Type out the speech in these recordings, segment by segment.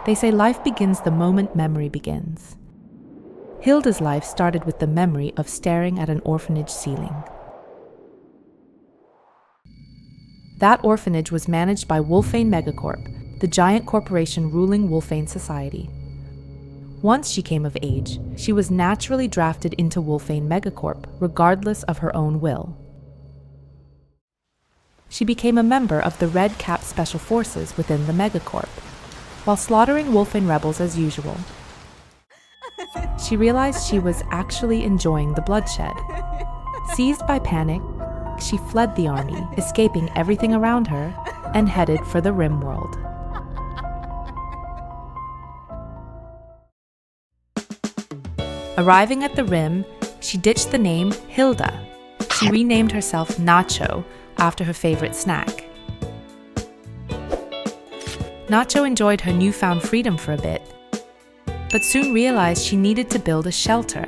They say life begins the moment memory begins. Hilda's life started with the memory of staring at an orphanage ceiling. That orphanage was managed by Wolfane Mega-Corp, the giant corporation ruling Wolfane society. Once she came of age, she was naturally drafted into Wolfane Mega-Corp, regardless of her own will. She became a member of the Red Cap Special Forces within the Mega-Corp. While slaughtering Wolfane rebels as usual, she realized she was actually enjoying the bloodshed. Seized by panic, she fled the army, escaping everything around her, and headed for the RimWorld. Arriving at the Rim, she ditched the name Hilda. She renamed herself Nacho after her favorite snack. Nacho enjoyed her newfound freedom for a bit, but soon realized she needed to build a shelter.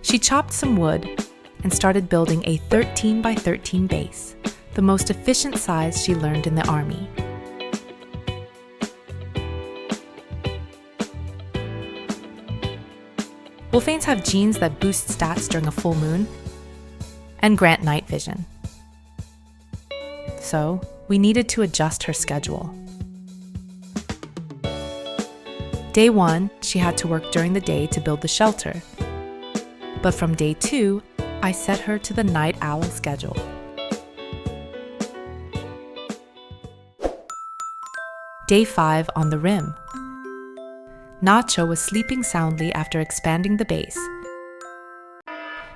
She chopped some wood and started building a 13 by 13 base, the most efficient size she learned in the army. Wolfanes have genes that boost stats during a full moon and grant night vision. So, we needed to adjust her schedule. Day 1, she had to work during the day to build the shelter. But from day 2, I set her to the night owl schedule. Day 5 on the Rim. Nacho was sleeping soundly after expanding the base,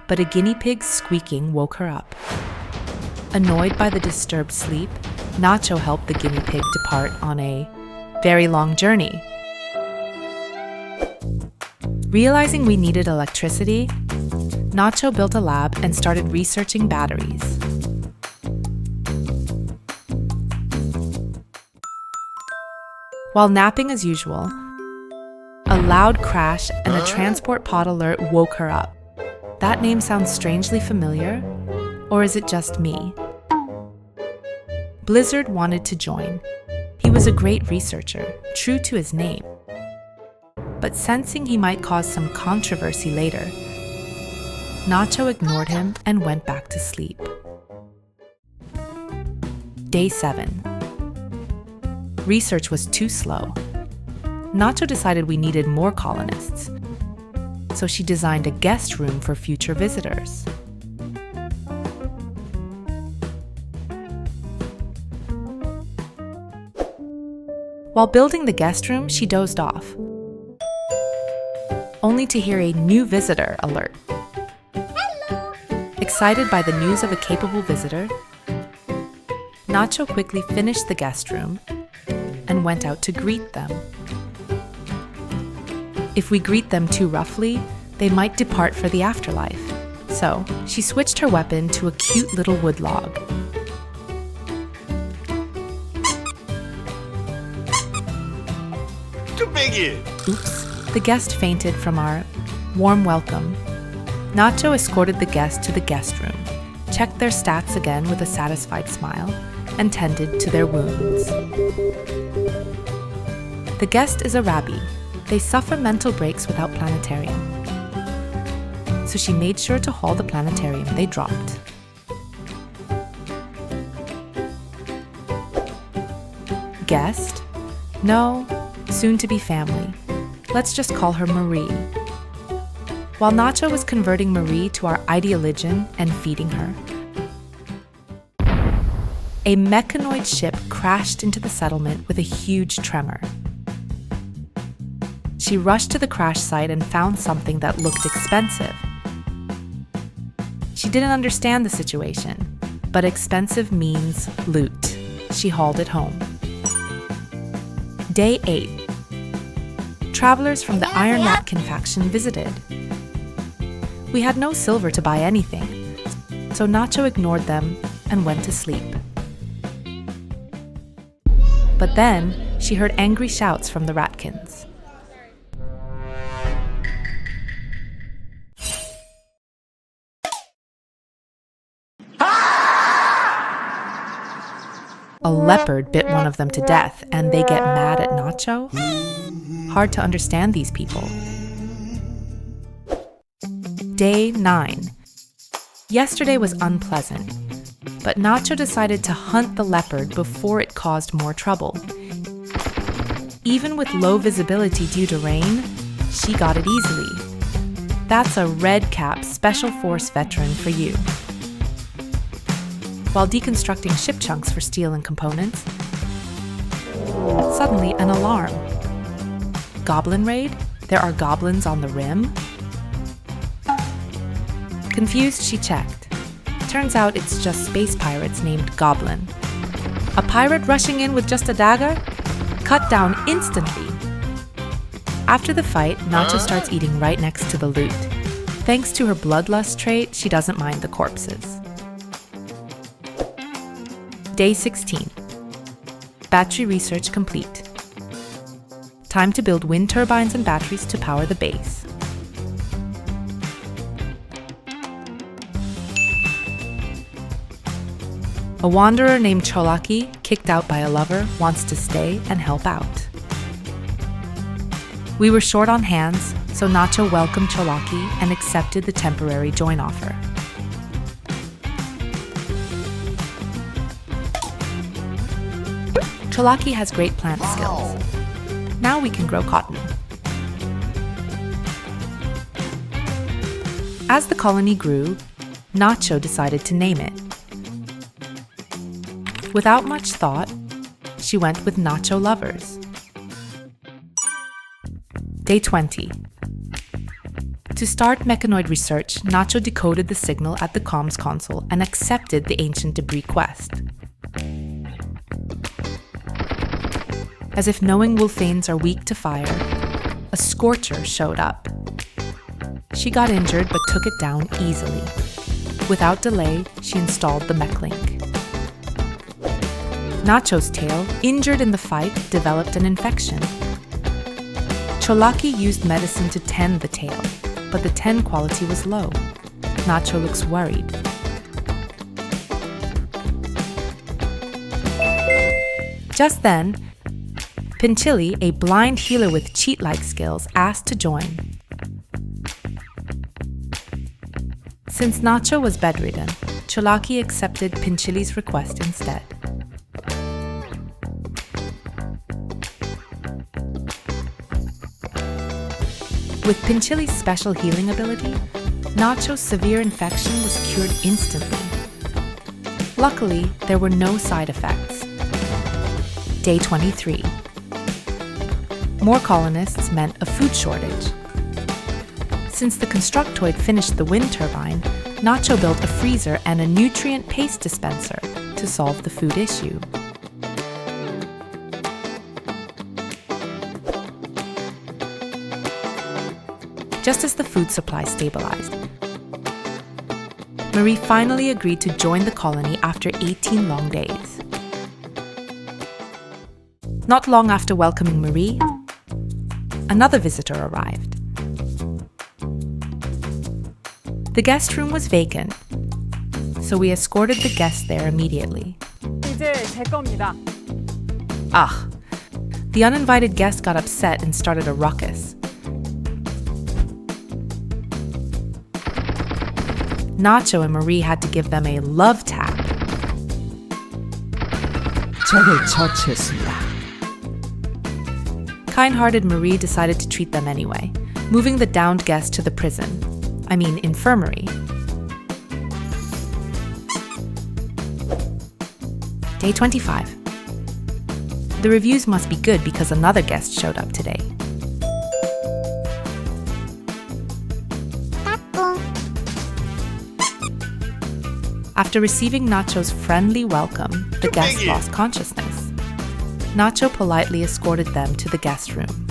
but a guinea pig's squeaking woke her up. Annoyed by the disturbed sleep, Nacho helped the guinea pig depart on a very long journey. Realizing we needed electricity, Nacho built a lab and started researching batteries. While napping as usual, a loud crash and a transport pod alert woke her up. That name sounds strangely familiar, or is it just me? Blizzard wanted to join. He was a great researcher, true to his name. But sensing he might cause some controversy later, Nacho ignored him and went back to sleep. Day 7. Research was too slow. Nacho decided we needed more colonists, so she designed a guest room for future visitors. While building the guest room, she dozed off, only to hear a new visitor alert. Hello. Excited by the news of a capable visitor, Nacho quickly finished the guest room and went out to greet them. If we greet them too roughly, they might depart for the afterlife. So, she switched her weapon to a cute little wood log. Too big. Oops, the guest fainted from our warm welcome. Nacho escorted the guest to the guest room, checked their stats again with a satisfied smile, and tended to their wounds. The guest is a Rabbie. They suffer mental breaks without planetarium. So she made sure to haul the planetarium they dropped. Guest? No, soon to be family. Let's just call her Marie. While Nacho was converting Marie to our ideologian and feeding her, a mechanoid ship crashed into the settlement with a huge tremor. She rushed to the crash site and found something that looked expensive. She didn't understand the situation, but expensive means loot. She hauled it home. Day 8. Travelers from the Iron Ratkin faction visited. We had no silver to buy anything, so Nacho ignored them and went to sleep. But then, she heard angry shouts from the Ratkins. A leopard bit one of them to death, and they get mad at Nacho? Hard to understand these people. Day 9. Yesterday was unpleasant, but Nacho decided to hunt the leopard before it caused more trouble. Even with low visibility due to rain, she got it easily. That's a red cap special force veteran for you. While deconstructing ship chunks for steel and components, suddenly an alarm. Goblin raid? There are goblins on the rim? Confused, she checked. Turns out it's just space pirates named Goblin. A pirate rushing in with just a dagger? Cut down instantly. After the fight, Nacho starts eating right next to the loot. Thanks to her bloodlust trait, she doesn't mind the corpses. Day 16. Battery research complete. Time to build wind turbines and batteries to power the base. A wanderer named Chocho, kicked out by a lover, wants to stay and help out. We were short on hands, so Nacho welcomed Chocho and accepted the temporary join offer. Chocho has great plant skills. Now we can grow cotton. As the colony grew, Nacho decided to name it. Without much thought, she went with Nacho Lovers. Day 20. To start mechanoid research, Nacho decoded the signal at the comms console and accepted the ancient debris quest. As if knowing Wolfanes are weak to fire, a scorcher showed up. She got injured but took it down easily. Without delay, she installed the mech link. Nacho's tail, injured in the fight, developed an infection. Chocho used medicine to tend the tail, but the tend quality was low. Nacho looks worried. Just then, Pinchili, a blind healer with cheat-like skills, asked to join. Since Nacho was bedridden, Chocho accepted Pinchili's request instead. With Pinchili's special healing ability, Nacho's severe infection was cured instantly. Luckily, there were no side effects. Day 23. More colonists meant a food shortage. Since the Constructoid finished the wind turbine, Nacho built a freezer and a nutrient paste dispenser to solve the food issue. Just as the food supply stabilized, Marie finally agreed to join the colony after 18 long days. Not long after welcoming Marie, another visitor arrived. The guest room was vacant, so we escorted the guest there immediately. 이제 제 겁니다. Ah, the uninvited guest got upset and started a ruckus. Nacho and Marie had to give them a love tap. 적을 처치했습니다. Kind-hearted Marie decided to treat them anyway, moving the downed guest to the prison. Infirmary. Day 25. The reviews must be good because another guest showed up today. After receiving Nacho's friendly welcome, the guest lost consciousness. Nacho politely escorted them to the guest room.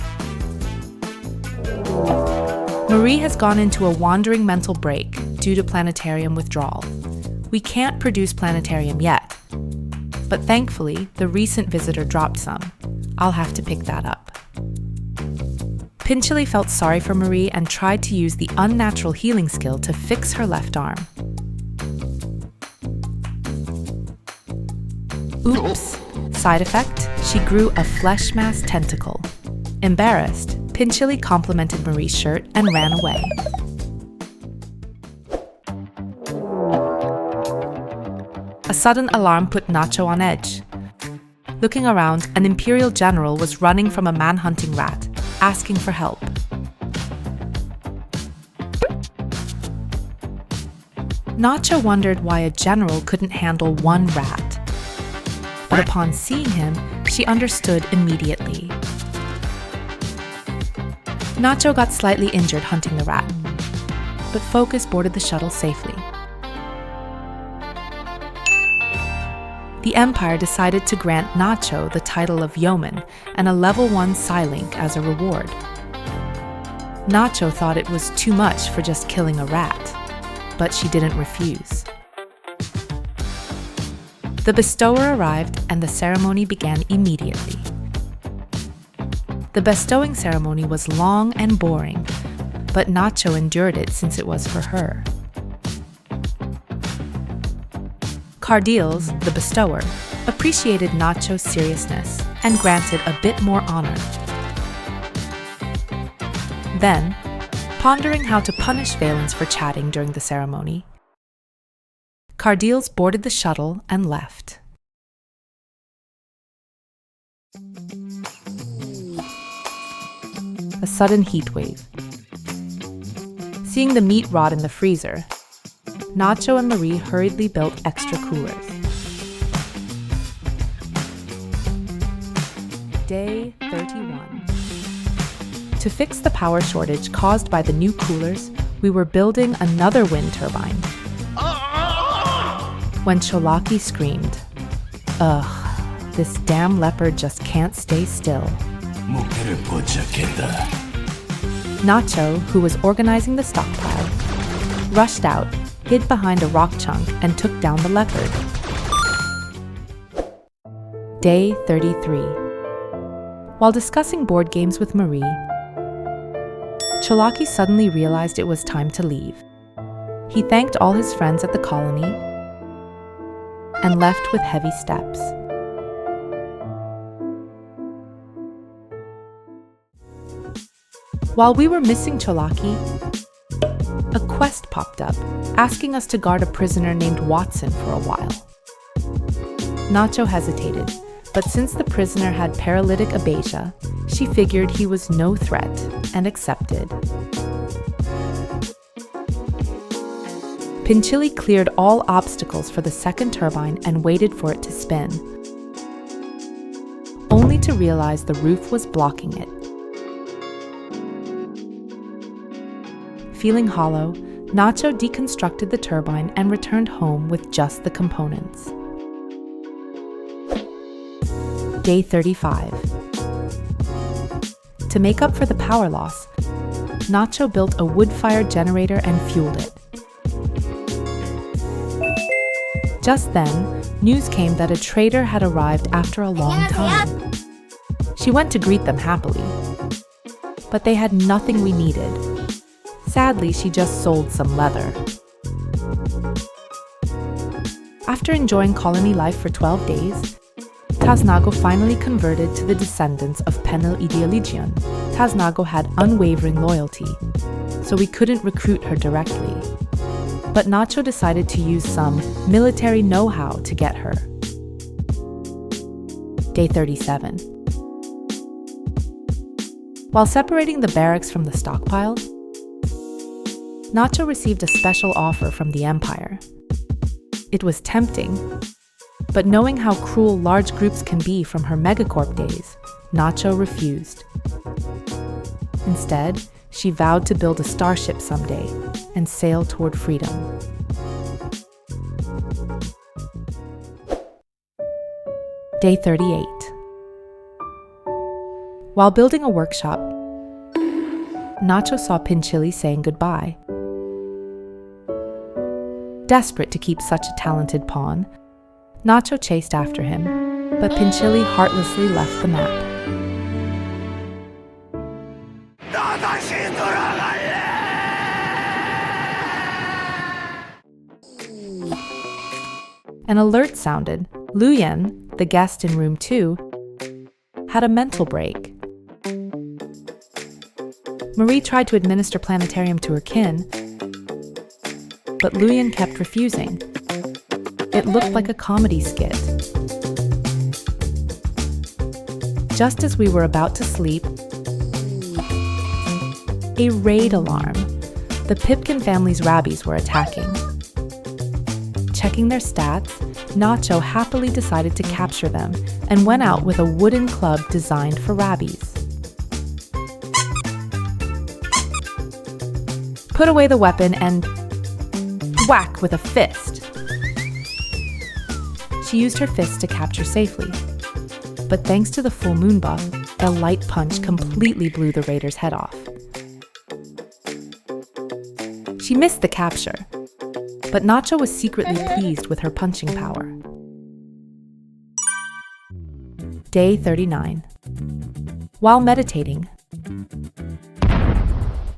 Marie has gone into a wandering mental break due to planetarium withdrawal. We can't produce planetarium yet, but thankfully, the recent visitor dropped some. I'll have to pick that up. Pinchili felt sorry for Marie and tried to use the unnatural healing skill to fix her left arm. Oops, side effect, she grew a flesh mass tentacle. Embarrassed, Pinchili complimented Marie's shirt and ran away. A sudden alarm put Nacho on edge. Looking around, an imperial general was running from a man-hunting rat, asking for help. Nacho wondered why a general couldn't handle one rat. But upon seeing him, she understood immediately. Nacho got slightly injured hunting the rat, but Focus boarded the shuttle safely. The Empire decided to grant Nacho the title of Yeoman and a level 1 Psylink as a reward. Nacho thought it was too much for just killing a rat, but she didn't refuse. The bestower arrived and the ceremony began immediately. The bestowing ceremony was long and boring, but Nacho endured it since it was for her. Cardiles, the bestower, appreciated Nacho's seriousness and granted a bit more honor. Then, pondering how to punish Valens for chatting during the ceremony, Cardiles boarded the shuttle and left. A sudden heat wave. Seeing the meat rot in the freezer, Nacho and Marie hurriedly built extra coolers. Day 31. To fix the power shortage caused by the new coolers, we were building another wind turbine. When Cholaki screamed, "Ugh, this damn leopard just can't stay still." Nacho, who was organizing the stockpile, rushed out, hid behind a rock chunk, and took down the leopard. Day 33. While discussing board games with Marie, Cholaki suddenly realized it was time to leave. He thanked all his friends at the colony and left with heavy steps. While we were missing Cholaki, a quest popped up, asking us to guard a prisoner named Watson for a while. Nacho hesitated, but since the prisoner had paralytic abasia, she figured he was no threat and accepted. Pinchili cleared all obstacles for the second turbine and waited for it to spin, only to realize the roof was blocking it. Feeling hollow, Nacho deconstructed the turbine and returned home with just the components. Day 35. To make up for the power loss, Nacho built a wood-fired generator and fueled it. Just then, news came that a trader had arrived after a long time. She went to greet them happily, but they had nothing we needed. Sadly, she just sold some leather. After enjoying colony life for 12 days, Taznago finally converted to the descendants of Penel Idealigion. Taznago had unwavering loyalty, so we couldn't recruit her directly. But Nacho decided to use some military know-how to get her. Day 37. While separating the barracks from the stockpile, Nacho received a special offer from the Empire. It was tempting, but knowing how cruel large groups can be from her Mega-Corp days, Nacho refused. Instead, she vowed to build a starship someday and sail toward freedom. Day 38. While building a workshop, Nacho saw Pinchili saying goodbye. Desperate to keep such a talented pawn, Nacho chased after him, but Pinchili heartlessly left the map. An alert sounded. Luyen, the guest in room 2, had a mental break. Marie tried to administer planetarium to her kin, but Luyen kept refusing. It looked like a comedy skit. Just as we were about to sleep, a raid alarm. The Pipkin family's Rabbies were attacking. Checking their stats, Nacho happily decided to capture them and went out with a wooden club designed for Rabbies. Put away the weapon and whack with a fist. She used her fist to capture safely, but thanks to the full moon buff, a light punch completely blew the raider's head off. She missed the capture, but Nacho was secretly pleased with her punching power. Day 39. While meditating,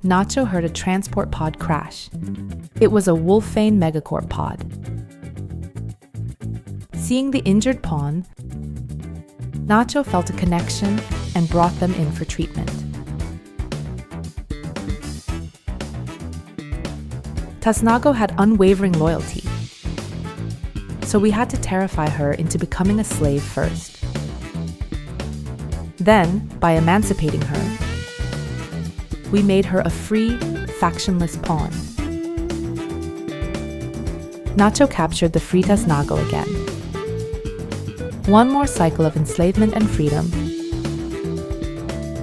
Nacho heard a transport pod crash. It was a Wolfane Mega-Corp pod. Seeing the injured pawn, Nacho felt a connection and brought them in for treatment. Tasnago had unwavering loyalty, so we had to terrify her into becoming a slave first. Then, by emancipating her, we made her a free, factionless pawn. Nacho captured the free Tasnago again. One more cycle of enslavement and freedom,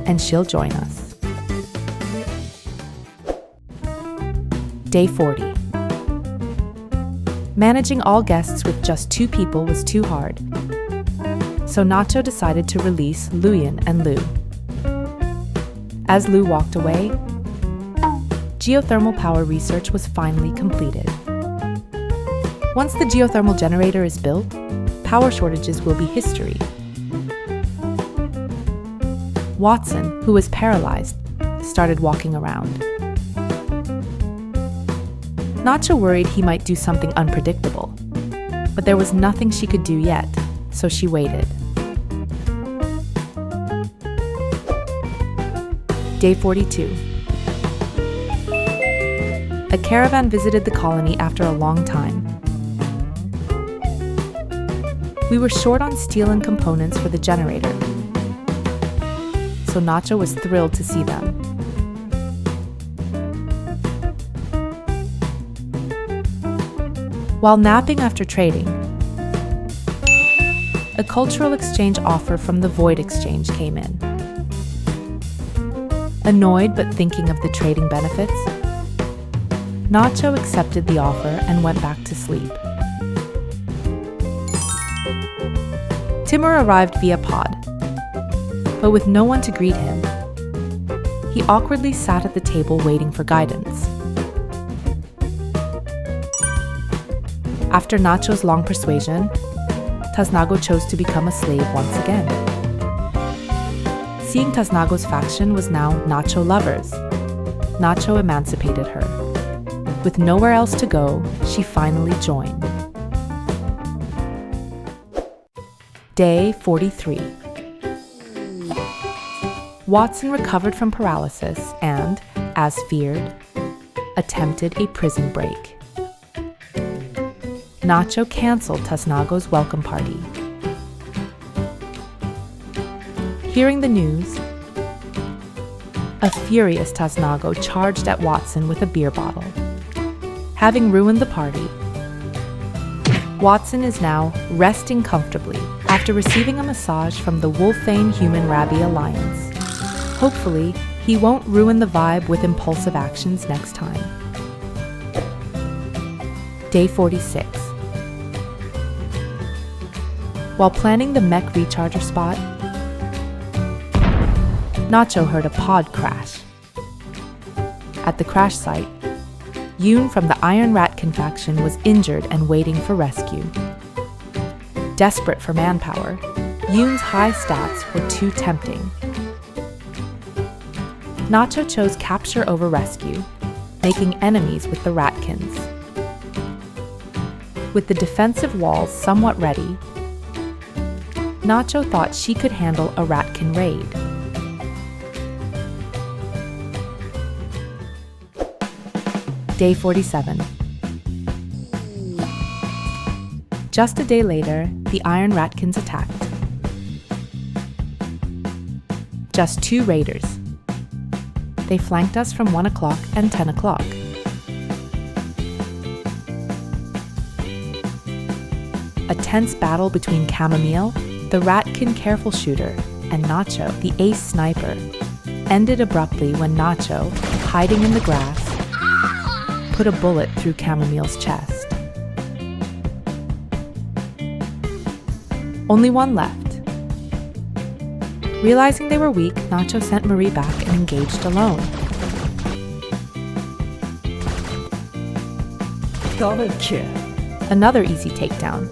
and she'll join us. Day 40. Managing all guests with just 2 people was too hard, so Nacho decided to release Luyen and Lu. As Lu walked away, geothermal power research was finally completed. Once the geothermal generator is built, power shortages will be history. Watson, who was paralyzed, started walking around. Nacho worried he might do something unpredictable, but there was nothing she could do yet, so she waited. Day 42. A caravan visited the colony after a long time. We were short on steel and components for the generator, so Nacho was thrilled to see them. While napping after trading, a cultural exchange offer from the Void Exchange came in. Annoyed but thinking of the trading benefits, Nacho accepted the offer and went back to sleep. Timur arrived via pod, but with no one to greet him, he awkwardly sat at the table waiting for guidance. After Nacho's long persuasion, Tasnago chose to become a slave once again. Seeing Tasnago's faction was now Nacho lovers, Nacho emancipated her. With nowhere else to go, she finally joined. Day 43. Watson recovered from paralysis and, as feared, attempted a prison break. Nacho canceled Tasnago's welcome party. Hearing the news, a furious Tasnago charged at Watson with a beer bottle. Having ruined the party, Watson is now resting comfortably after receiving a massage from the Wolfane Human Rabbie Alliance. Hopefully, he won't ruin the vibe with impulsive actions next time. Day 46. While planning the mech recharger spot, Nacho heard a pod crash. At the crash site, Yoon from the Iron Ratkin faction was injured and waiting for rescue. Desperate for manpower, Yoon's high stats were too tempting. Nacho chose capture over rescue, making enemies with the Ratkins. With the defensive walls somewhat ready, Nacho thought she could handle a Ratkin raid. Day 47. Just a day later, the Iron Ratkins attacked. Just 2 raiders. They flanked us from 1 o'clock and 10 o'clock. A tense battle between Chamomile, the Ratkin careful shooter, and Nacho, the ace sniper, ended abruptly when Nacho, hiding in the grass, put a bullet through Chamomile's chest. Only one left. Realizing they were weak, Nacho sent Marie back and engaged alone. Double kill. Another easy takedown.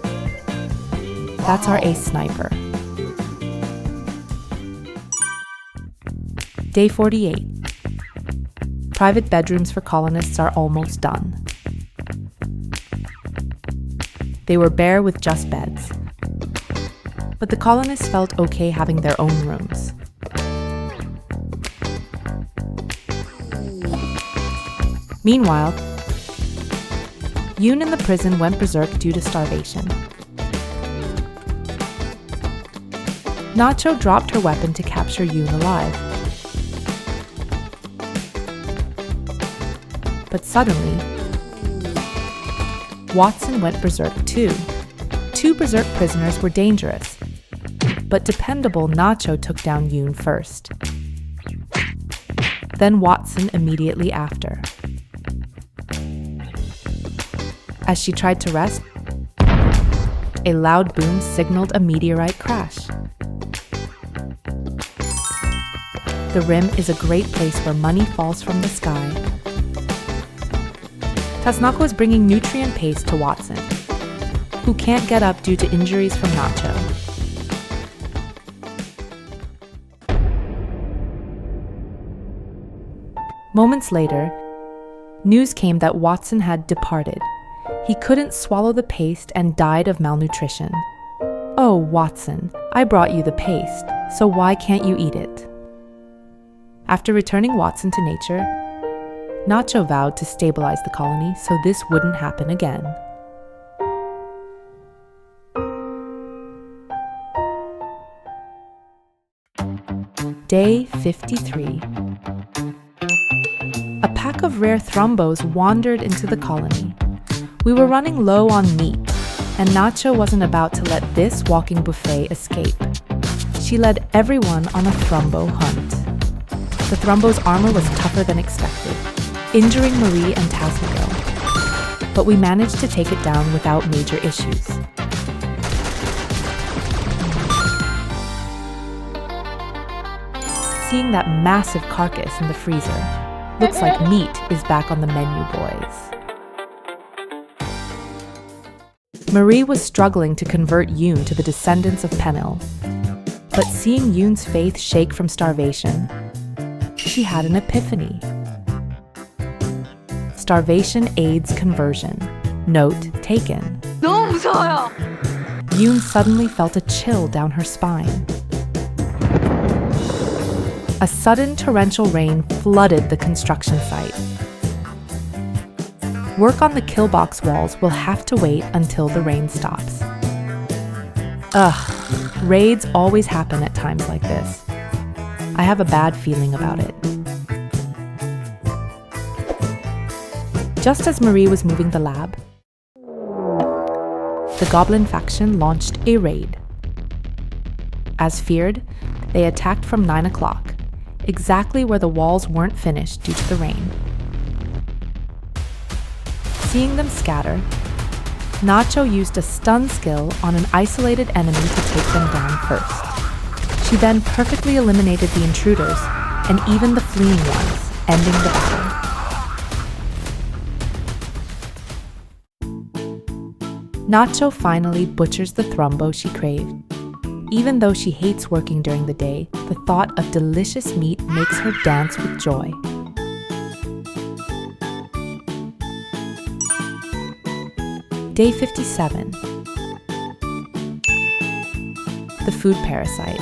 That's our ace sniper. Day 48. Private bedrooms for colonists are almost done. They were bare with just beds. But the colonists felt okay having their own rooms. Meanwhile, Yoon in the prison went berserk due to starvation. Nacho dropped her weapon to capture Yoon alive. But suddenly, Watson went berserk too. 2 berserk prisoners were dangerous, but dependable Nacho took down Yoon first. Then Watson immediately after. As she tried to rest, a loud boom signaled a meteorite crash. The rim is a great place where money falls from the sky. Tasnako is bringing nutrient paste to Watson, who can't get up due to injuries from Nacho. Moments later, news came that Watson had departed. He couldn't swallow the paste and died of malnutrition. Oh, Watson, I brought you the paste, so why can't you eat it? After returning Watson to nature, Nacho vowed to stabilize the colony so this wouldn't happen again. Day 53. A pack of rare thrumbos wandered into the colony. We were running low on meat, and Nacho wasn't about to let this walking buffet escape. She led everyone on a thrumbo hunt. The thrumbo's armor was tougher than expected, injuring Marie and Tasmiko, but we managed to take it down without major issues. Seeing that massive carcass in the freezer, looks like meat is back on the menu, boys. Marie was struggling to convert Yoon to the descendants of Penil, but seeing Yoon's faith shake from starvation, she had an epiphany. Starvation aids conversion. Note taken. 너무 무서워요. Yoon suddenly felt a chill down her spine. A sudden torrential rain flooded the construction site. Work on the kill box walls will have to wait until the rain stops. Ugh, raids always happen at times like this. I have a bad feeling about it. Just as Marie was moving the lab, the Goblin faction launched a raid. As feared, they attacked from 9 o'clock, exactly where the walls weren't finished due to the rain. Seeing them scatter, Nacho used a stun skill on an isolated enemy to take them down first. She then perfectly eliminated the intruders and even the fleeing ones, ending the battle. Nacho finally butchers the thrumbo she craved. Even though she hates working during the day, the thought of delicious meat makes her dance with joy. Day 57. The food parasite,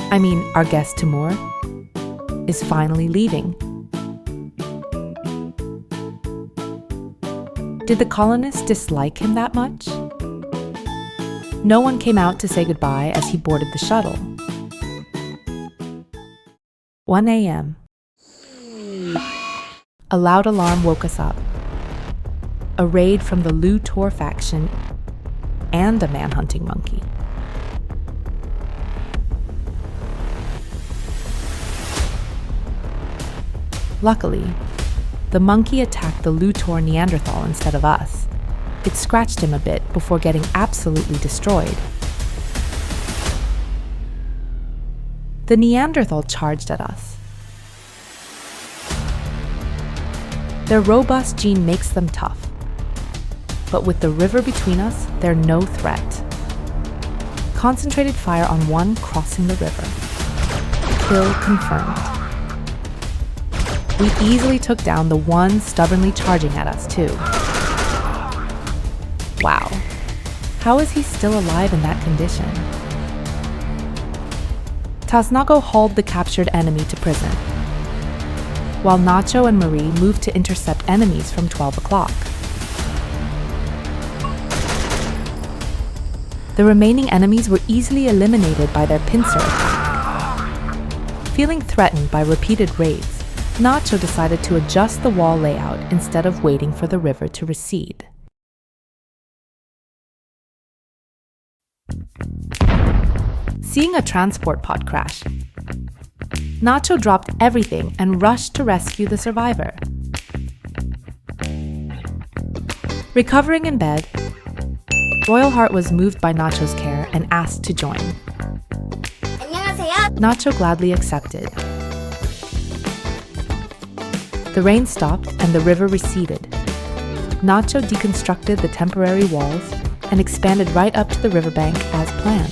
our guest Timur, is finally leaving. Did the colonists dislike him that much? No one came out to say goodbye as he boarded the shuttle. 1 a.m. A loud alarm woke us up. A raid from the Lutor faction and a man-hunting monkey. Luckily, the monkey attacked the Lutor Neanderthal instead of us. It scratched him a bit before getting absolutely destroyed. The Neanderthal charged at us. Their robust gene makes them tough. But with the river between us, they're no threat. Concentrated fire on one crossing the river. Kill confirmed. We easily took down the one stubbornly charging at us, too. Wow. How is he still alive in that condition? Taznago hauled the captured enemy to prison, while Nacho and Marie moved to intercept enemies from 12 o'clock. The remaining enemies were easily eliminated by their pincer attack. Feeling threatened by repeated raids, Nacho decided to adjust the wall layout instead of waiting for the river to recede. Seeing a transport pod crash, Nacho dropped everything and rushed to rescue the survivor. Recovering in bed, Royal Heart was moved by Nacho's care and asked to join. 안녕하세요. Nacho gladly accepted. The rain stopped and the river receded. Nacho deconstructed the temporary walls and expanded right up to the riverbank as planned.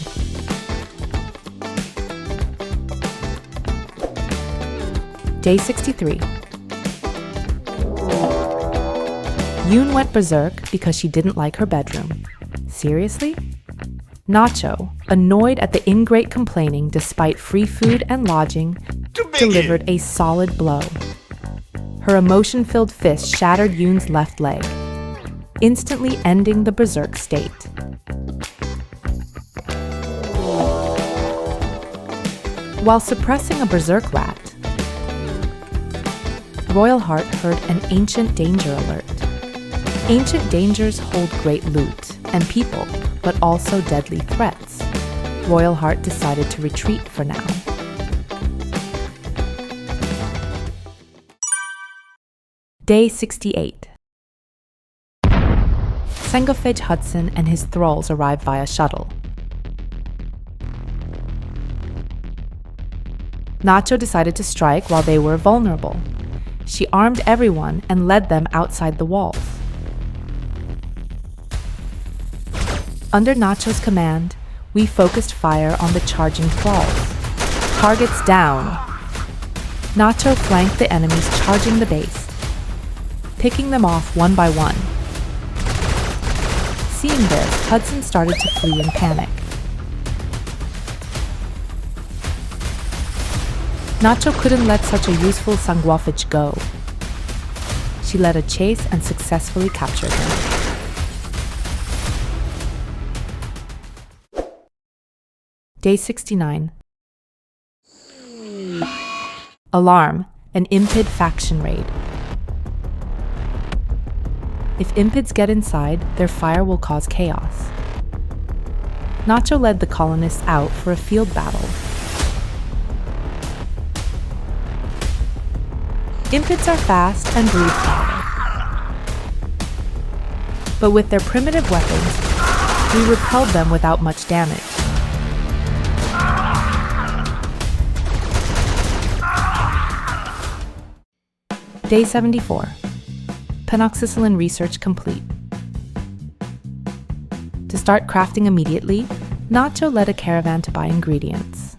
Day 63. Yoon went berserk because she didn't like her bedroom. Seriously? Nacho, annoyed at the ingrate complaining despite free food and lodging, delivered a solid blow. Her emotion-filled fist shattered Yoon's left leg, instantly ending the berserk state. While suppressing a berserk rat, Royal Heart heard an ancient danger alert. Ancient dangers hold great loot and people, but also deadly threats. Royal Heart decided to retreat for now. Day 68. Sengofej Hudson and his thralls arrived via shuttle. Nacho decided to strike while they were vulnerable. She armed everyone and led them outside the walls. Under Nacho's command, we focused fire on the charging thralls. Targets down. Nacho flanked the enemies charging the base, picking them off one by one. Seeing this, Hudson started to flee in panic. Nacho couldn't let such a useful Sangwafich go. She led a chase and successfully captured him. Day 69. Alarm, an Impid faction raid. If Impids get inside, their fire will cause chaos. Nacho led the colonists out for a field battle. Impids are fast and breathe fire. But with their primitive weapons, we repelled them without much damage. Day 74. Penoxycyllin research complete. To start crafting immediately, Nacho led a caravan to buy ingredients.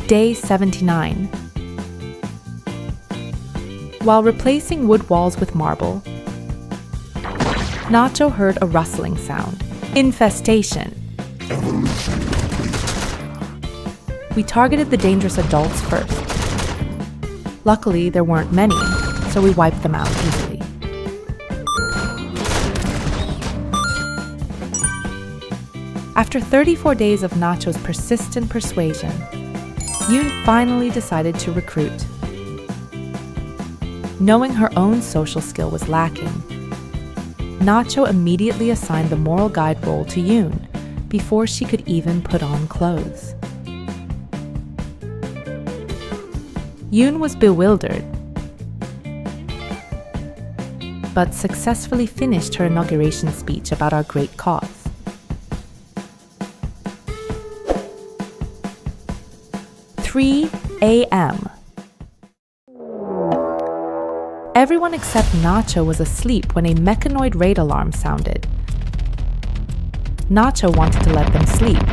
Day 79. While replacing wood walls with marble, Nacho heard a rustling sound. Infestation. We targeted the dangerous adults first. Luckily, there weren't many, so we wiped them out easily. After 34 days of Nacho's persistent persuasion, Yoon finally decided to recruit. Knowing her own social skill was lacking, Nacho immediately assigned the moral guide role to Yoon before she could even put on clothes. Yoon was bewildered, but successfully finished her inauguration speech about our great cause. "3 a.m. Everyone except Nacho was asleep when a mechanoid raid alarm sounded. Nacho wanted to let them sleep,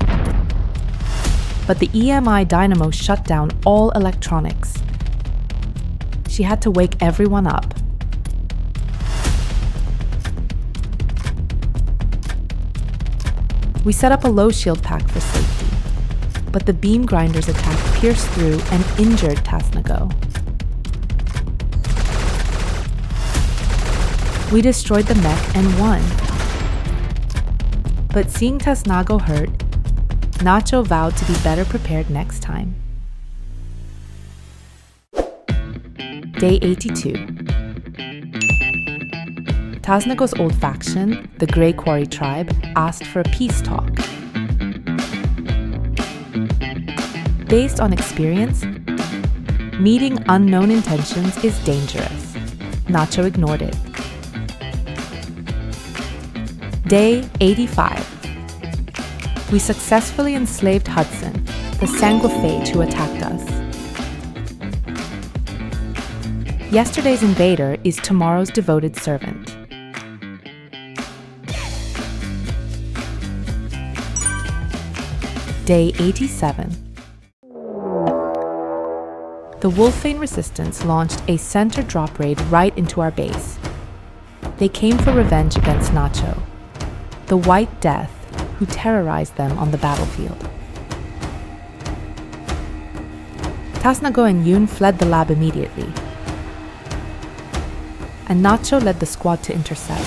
but the EMI dynamo shut down all electronics. She had to wake everyone up. We set up a low shield pack for safety, but the beam grinder's attack pierced through and injured Tasnago. We destroyed the mech and won. But seeing Tasnago hurt, Nacho vowed to be better prepared next time. Day 82. Tasnago's old faction, the Grey Quarry tribe, asked for a peace talk. Based on experience, meeting unknown intentions is dangerous. Nacho ignored it. Day 85. We successfully enslaved Hudson, the sanguiphage who attacked us. Yesterday's invader is tomorrow's devoted servant. Day 87. The Wolfane resistance launched a center drop raid right into our base. They came for revenge against Nacho, the White Death who terrorized them on the battlefield. Tasnago and Yoon fled the lab immediately, and Nacho led the squad to intercept.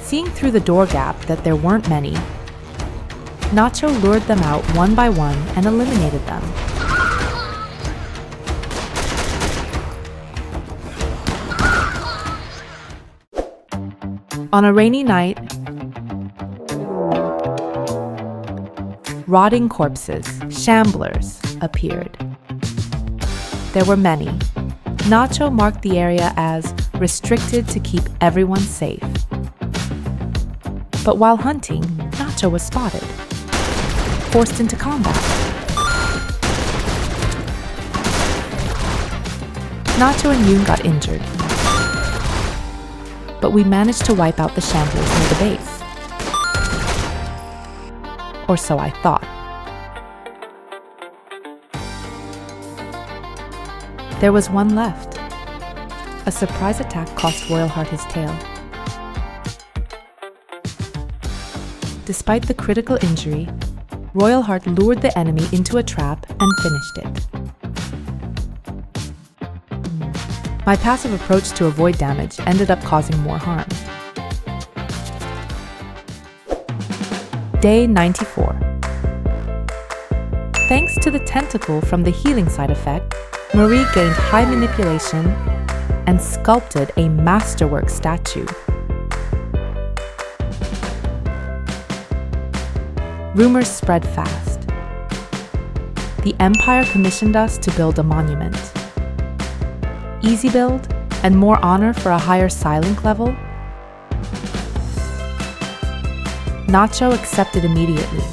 Seeing through the door gap that there weren't many, Nacho lured them out one by one and eliminated them. On a rainy night, rotting corpses, shamblers, appeared. There were many. Nacho marked the area as restricted to keep everyone safe. But while hunting, Nacho was spotted, forced into combat. Nacho and Yoon got injured, but we managed to wipe out the shamblers near the base. Or so I thought. There was one left. A surprise attack cost Royalheart his tail. Despite the critical injury, Royalheart lured the enemy into a trap and finished it. My passive approach to avoid damage ended up causing more harm. Day 94. Thanks to the tentacle from the healing side effect, Marie gained high manipulation and sculpted a masterwork statue. Rumors spread fast. The Empire commissioned us to build a monument. Easy build and more honor for a higher Psilink level? Nacho accepted immediately.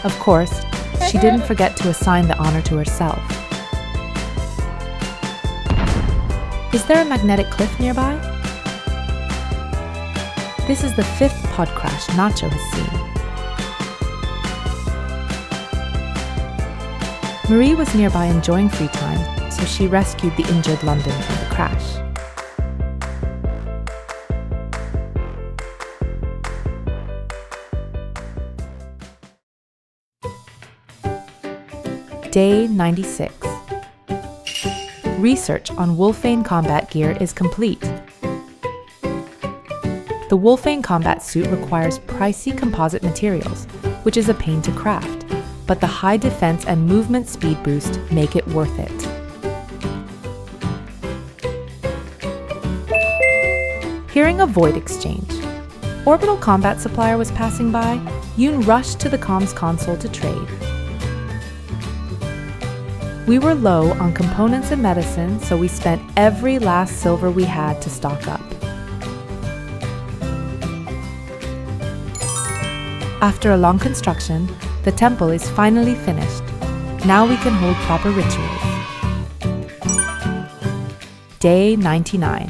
Of course, she didn't forget to assign the honor to herself. Is there a magnetic cliff nearby? This is the 5th pod crash Nacho has seen. Marie was nearby enjoying free time, so she rescued the injured London from the crash. Day 96. Research on Wolfane combat gear is complete. The Wolfane combat suit requires pricey composite materials, which is a pain to craft, but the high defense and movement speed boost make it worth it. Hearing a void exchange. Orbital combat supplier was passing by. Yoon rushed to the comms console to trade. We were low on components and medicine, so we spent every last silver we had to stock up. After a long construction, the temple is finally finished. Now we can hold proper rituals. Day 99.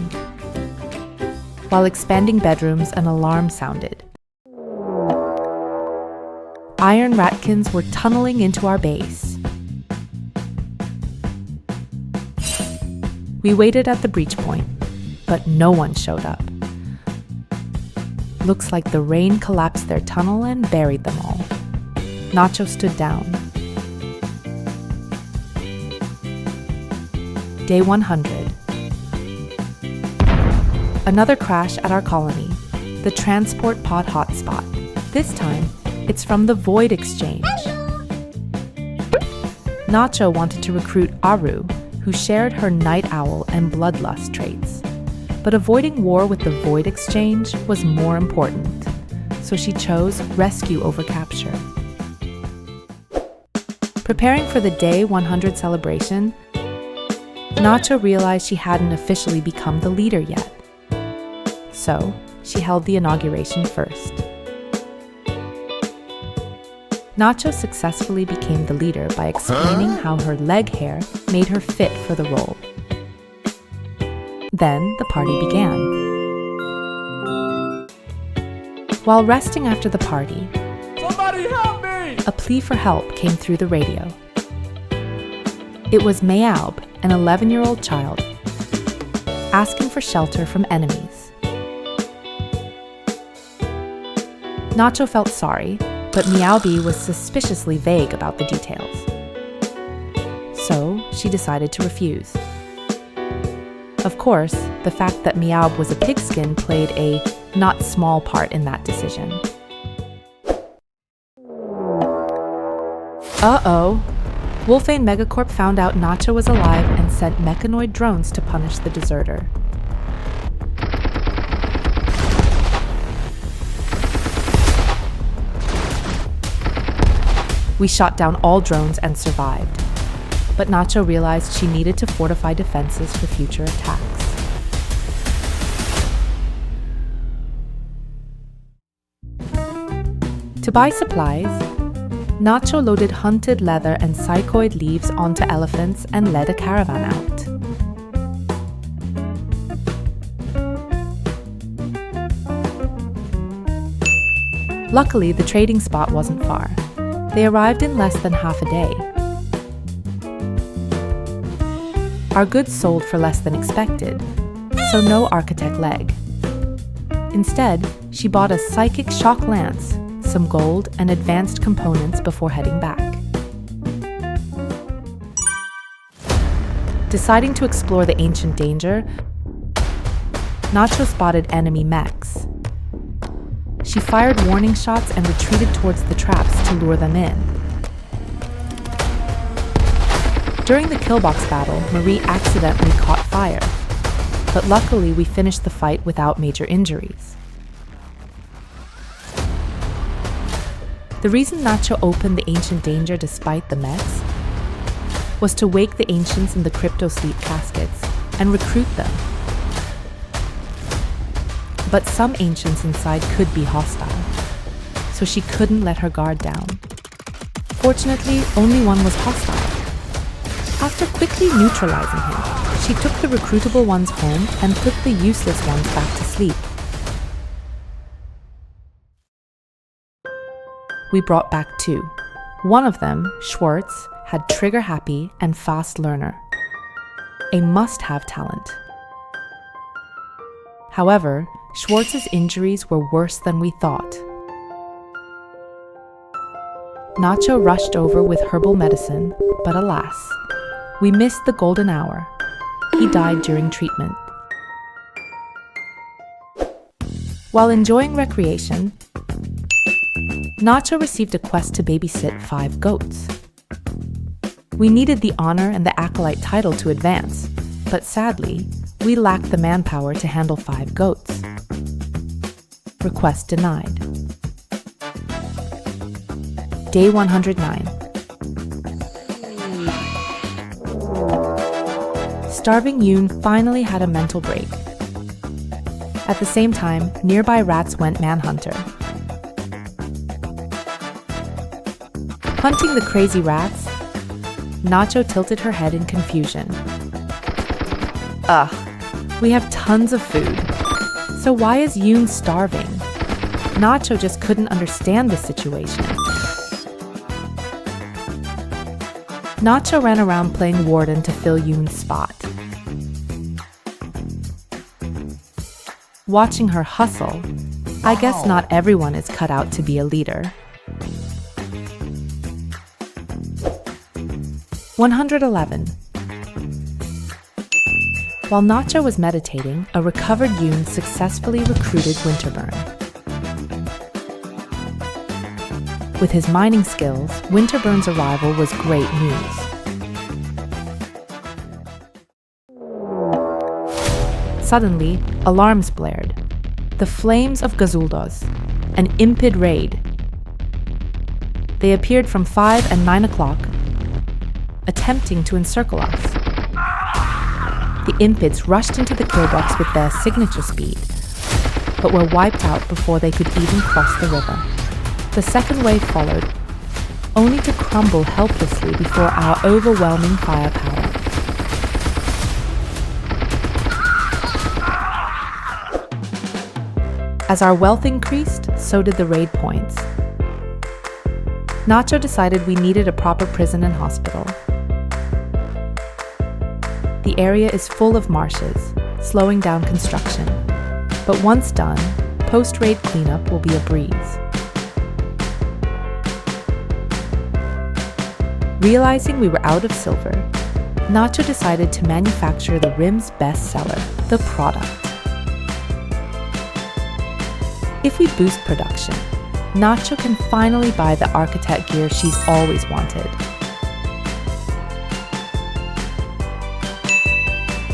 While expanding bedrooms, an alarm sounded. Iron Ratkins were tunneling into our base. We waited at the breach point, but no one showed up. Looks like the rain collapsed their tunnel and buried them all. Nacho stood down. Day 100. Another crash at our colony, the transport pod hotspot. This time, it's from the Void Exchange. Nacho wanted to recruit Aru, who shared her night owl and bloodlust traits. But avoiding war with the Void Exchange was more important, so she chose rescue over capture. Preparing for the Day 100 celebration, Nacho realized she hadn't officially become the leader yet. So, she held the inauguration first. Nacho successfully became the leader by explaining how her leg hair made her fit for the role. Then the party began. While resting after the party, Somebody help me! a plea for help came through the radio. It was Meow, an 11-year-old child, asking for shelter from enemies. Nacho felt sorry, but Meowby was suspiciously vague about the details. So she decided to refuse. Of course, the fact that Meow was a pigskin played a not small part in that decision. Uh-oh. Wolfane Mega-Corp found out Nacho was alive and sent mechanoid drones to punish the deserter. We shot down all drones and survived. But Nacho realized she needed to fortify defenses for future attacks. To buy supplies, Nacho loaded hunted leather and psychoid leaves onto elephants and led a caravan out. Luckily, the trading spot wasn't far. They arrived in less than half a day. Our goods sold for less than expected, so no architect leg. Instead, she bought a psychic shock lance, some gold, and advanced components before heading back. Deciding to explore the ancient danger, Nacho spotted enemy mechs. She fired warning shots and retreated towards the traps to lure them in. During the killbox battle, Marie accidentally caught fire, but luckily we finished the fight without major injuries. The reason Nacho opened the ancient danger despite the mechs was to wake the ancients in the crypto sleep caskets and recruit them. But some ancients inside could be hostile, so she couldn't let her guard down. Fortunately, only one was hostile. After quickly neutralizing him, she took the recruitable ones home and put the useless ones back to sleep. We brought back two. One of them, Schwartz, had trigger-happy and fast learner, a must-have talent. However, Schwartz's injuries were worse than we thought. Nacho rushed over with herbal medicine, but alas, we missed the golden hour. He died during treatment. While enjoying recreation, Nacho received a quest to babysit 5 goats. We needed the honor and the acolyte title to advance, but sadly, we lacked the manpower to handle 5 goats. Request denied. Day 109. Starving Yoon finally had a mental break. At the same time, nearby rats went manhunter. Hunting the crazy rats, Nacho tilted her head in confusion. Ugh, we have tons of food. So why is Yoon starving? Nacho just couldn't understand the situation. Nacho ran around playing warden to fill Yoon's spot. Watching her hustle, I guess not everyone is cut out to be a leader. 111. While Nacho was meditating, a recovered Yoon successfully recruited Winterburn. With his mining skills, Winterburn's arrival was great news. Suddenly, alarms blared. The flames of Gazuldos, an Impid raid. They appeared from 5 and 9 o'clock, attempting to encircle us. The Impids rushed into the kill box with their signature speed, but were wiped out before they could even cross the river. The second wave followed, only to crumble helplessly before our overwhelming firepower. As our wealth increased, so did the raid points. Nacho decided we needed a proper prison and hospital. The area is full of marshes, slowing down construction. But once done, post-raid cleanup will be a breeze. Realizing we were out of silver, Nacho decided to manufacture the RIM's best seller, the product. If we boost production, Nacho can finally buy the architect gear she's always wanted.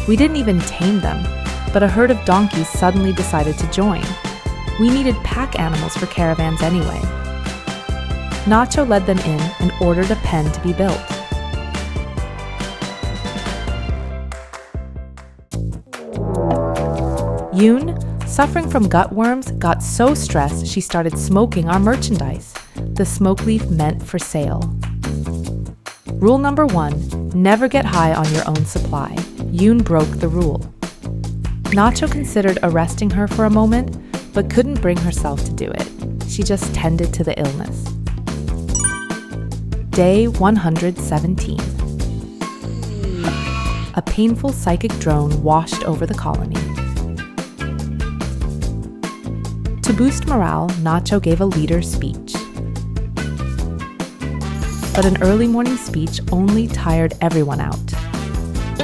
We didn't even tame them, but a herd of donkeys suddenly decided to join. We needed pack animals for caravans anyway. Nacho led them in and ordered a pen to be built. Yoon, suffering from gut worms, got so stressed she started smoking our merchandise, the smoke leaf meant for sale. Rule number 1, never get high on your own supply. Yoon broke the rule. Nacho considered arresting her for a moment, but couldn't bring herself to do it. She just tended to the illness. Day 117. A painful psychic drone washed over the colony. To boost morale, Nacho gave a leader speech. But an early morning speech only tired everyone out,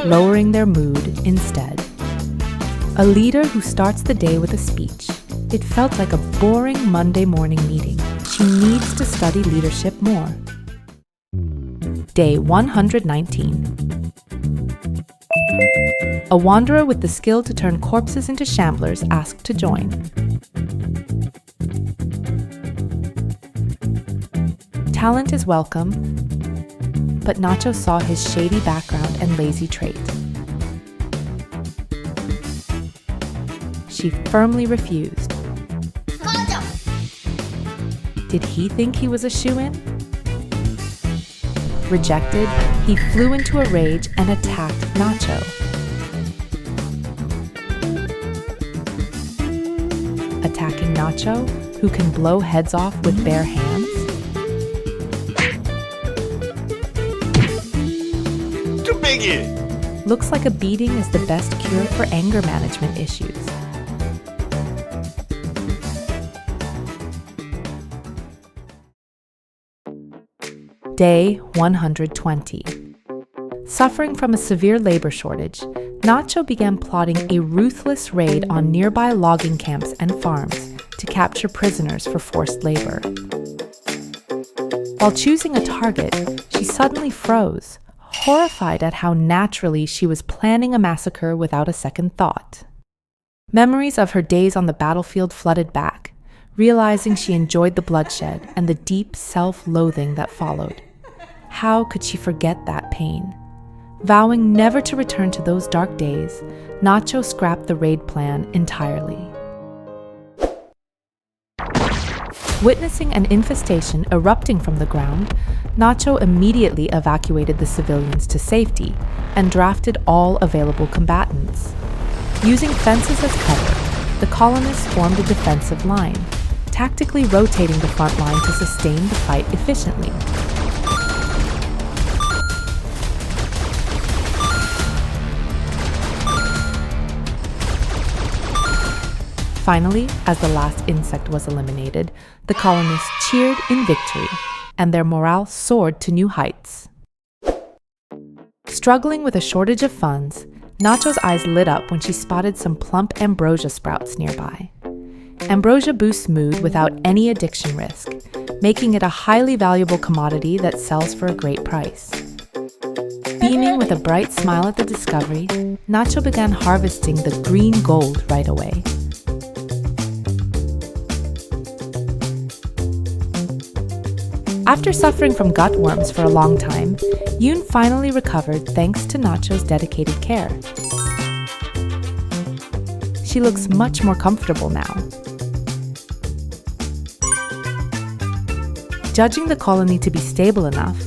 lowering their mood instead. A leader who starts the day with a speech. It felt like a boring Monday morning meeting. She needs to study leadership more. Day 119. A wanderer with the skill to turn corpses into shamblers asked to join. Talent is welcome, but Nacho saw his shady background and lazy trait. She firmly refused. Did he think he was a shoo-in? Rejected, he flew into a rage and attacked Nacho. Attacking Nacho, who can blow heads off with bare hands? 꼴배기. Looks like a beating is the best cure for anger management issues. Day 120. Suffering from a severe labor shortage, Nacho began plotting a ruthless raid on nearby logging camps and farms to capture prisoners for forced labor. While choosing a target, she suddenly froze, horrified at how naturally she was planning a massacre without a second thought. Memories of her days on the battlefield flooded back, realizing she enjoyed the bloodshed and the deep self-loathing that followed. How could she forget that pain? Vowing never to return to those dark days, Nacho scrapped the raid plan entirely. Witnessing an infestation erupting from the ground, Nacho immediately evacuated the civilians to safety and drafted all available combatants. Using fences as cover, the colonists formed a defensive line, tactically rotating the front line to sustain the fight efficiently. Finally, as the last insect was eliminated, the colonists cheered in victory, and their morale soared to new heights. Struggling with a shortage of funds, Nacho's eyes lit up when she spotted some plump ambrosia sprouts nearby. Ambrosia boosts mood without any addiction risk, making it a highly valuable commodity that sells for a great price. Beaming with a bright smile at the discovery, Nacho began harvesting the green gold right away. After suffering from gut worms for a long time, Yoon finally recovered thanks to Nacho's dedicated care. She looks much more comfortable now. Judging the colony to be stable enough,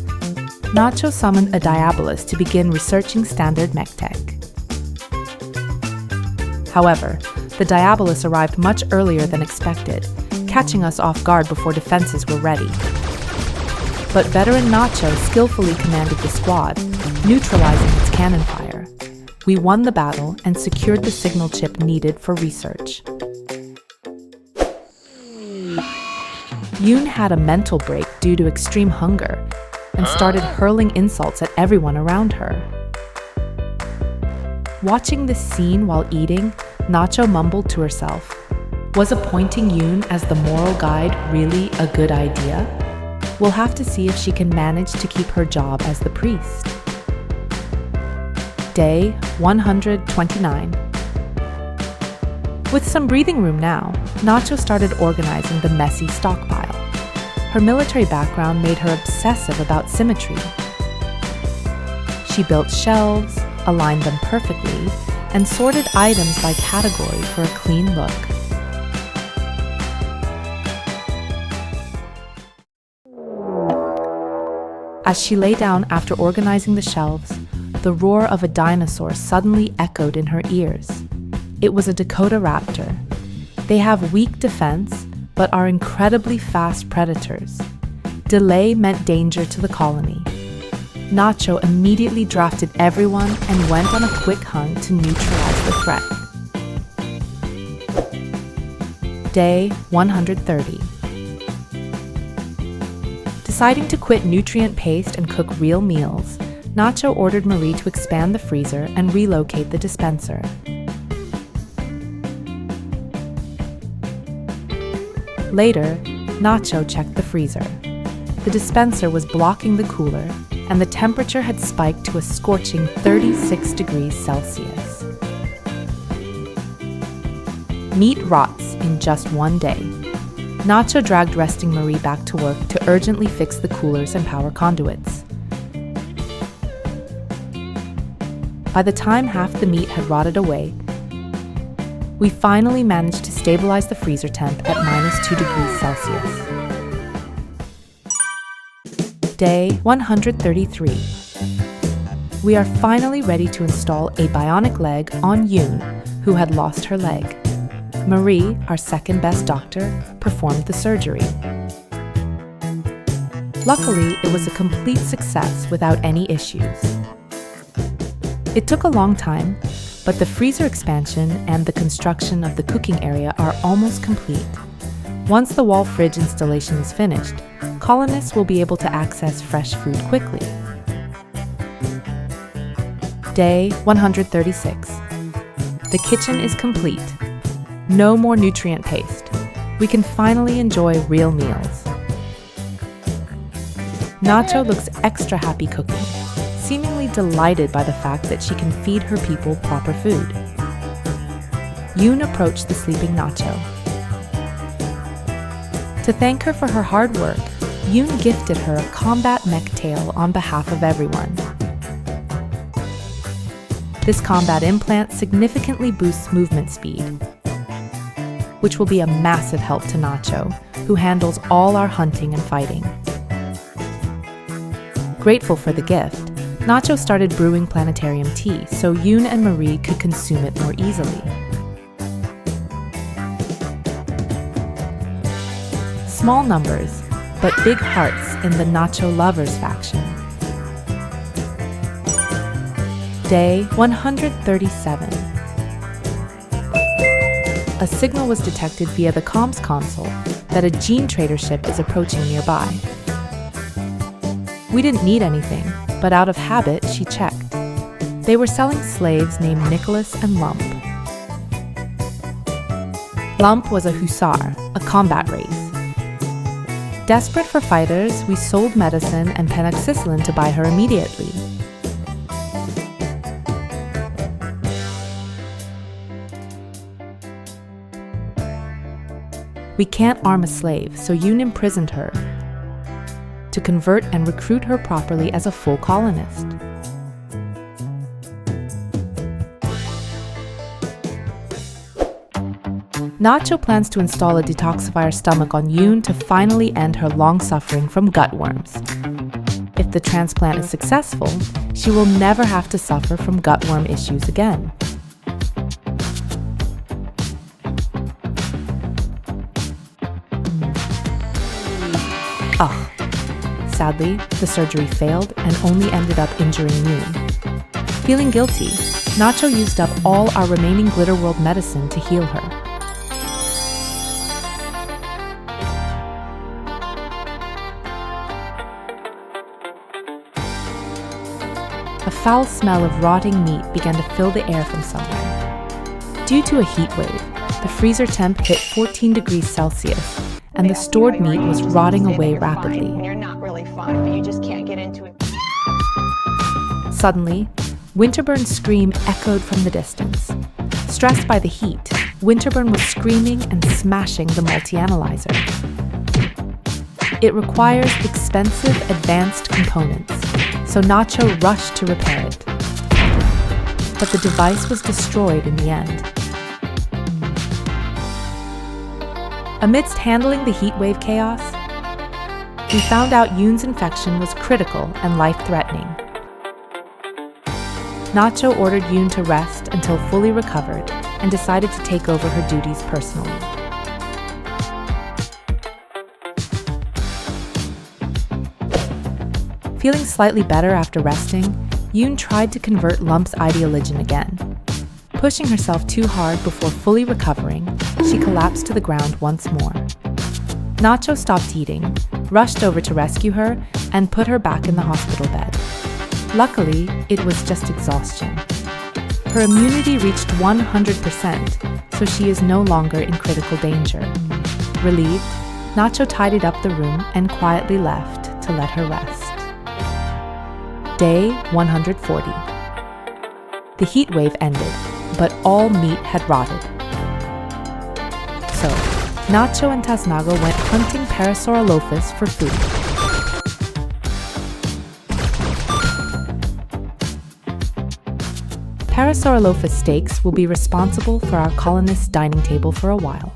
Nacho summoned a diabolist to begin researching standard mech tech. However, the diabolist arrived much earlier than expected, catching us off guard before defenses were ready. But veteran Nacho skillfully commanded the squad, neutralizing its cannon fire. We won the battle and secured the signal chip needed for research. Yoon had a mental break due to extreme hunger and started hurling insults at everyone around her. Watching this scene while eating, Nacho mumbled to herself, "Was appointing Yoon as the moral guide really a good idea? We'll have to see if she can manage to keep her job as the priest." Day 129. With some breathing room now, Nacho started organizing the messy stockpile. Her military background made her obsessive about symmetry. She built shelves, aligned them perfectly, and sorted items by category for a clean look. As she lay down after organizing the shelves, the roar of a dinosaur suddenly echoed in her ears. It was a Dakota raptor. They have weak defense, but are incredibly fast predators. Delay meant danger to the colony. Nacho immediately drafted everyone and went on a quick hunt to neutralize the threat. Day 130. Deciding to quit nutrient paste and cook real meals, Nacho ordered Marie to expand the freezer and relocate the dispenser. Later, Nacho checked the freezer. The dispenser was blocking the cooler, and the temperature had spiked to a scorching 36 degrees Celsius. Meat rots in just one day. Nacho dragged resting Marie back to work to urgently fix the coolers and power conduits. By the time half the meat had rotted away, we finally managed to stabilize the freezer temp at -2 degrees Celsius. Day 133. We are finally ready to install a bionic leg on Yoon, who had lost her leg. Marie, our second best doctor, performed the surgery. Luckily, it was a complete success without any issues. It took a long time, but the freezer expansion and the construction of the cooking area are almost complete. Once the wall fridge installation is finished, colonists will be able to access fresh food quickly. Day 136. The kitchen is complete. No more nutrient paste. We can finally enjoy real meals. Nacho looks extra happy cooking, seemingly delighted by the fact that she can feed her people proper food. Yoon approached the sleeping Nacho. To thank her for her hard work, Yoon gifted her a combat mech tail on behalf of everyone. This combat implant significantly boosts movement speed, which will be a massive help to Nacho, who handles all our hunting and fighting. Grateful for the gift, Nacho started brewing planetarium tea so Yoon and Marie could consume it more easily. Small numbers, but big hearts in the Nacho lovers faction. Day 137. A signal was detected via the comms console that a gene trader ship is approaching nearby. We didn't need anything, but out of habit, she checked. They were selling slaves named Nicholas and Lump. Lump was a hussar, a combat race. Desperate for fighters, we sold medicine and penoxycyline to buy her immediately. We can't arm a slave, so Yoon imprisoned her to convert and recruit her properly as a full colonist. Nacho plans to install a detoxifier stomach on Yoon to finally end her long suffering from gut worms. If the transplant is successful, she will never have to suffer from gut worm issues again. Ugh. Sadly, the surgery failed and only ended up injuring Yoon. Feeling guilty, Nacho used up all our remaining Glitter World medicine to heal her. A foul smell of rotting meat began to fill the air from somewhere. Due to a heat wave, the freezer temp hit 14 degrees Celsius, and the stored meat was rotting away rapidly. You're not really fine, but you just can't get into it. Suddenly, Winterburn's scream echoed from the distance. Stressed by the heat, Winterburn was screaming and smashing the multi-analyzer. It requires expensive, advanced components, so Nacho rushed to repair it. But the device was destroyed in the end. Amidst handling the heatwave chaos, we found out Yoon's infection was critical and life-threatening. Nacho ordered Yoon to rest until fully recovered and decided to take over her duties personally. Feeling slightly better after resting, Yoon tried to convert Lump's ideologian again. Pushing herself too hard before fully recovering, she collapsed to the ground once more. Nacho stopped eating, rushed over to rescue her, and put her back in the hospital bed. Luckily, it was just exhaustion. Her immunity reached 100%, so she is no longer in critical danger. Relieved, Nacho tidied up the room and quietly left to let her rest. Day 140. The heat wave ended, but all meat had rotted. So, Nacho and Tasnago went hunting Parasaurolophus for food. Parasaurolophus steaks will be responsible for our colonists' dining table for a while.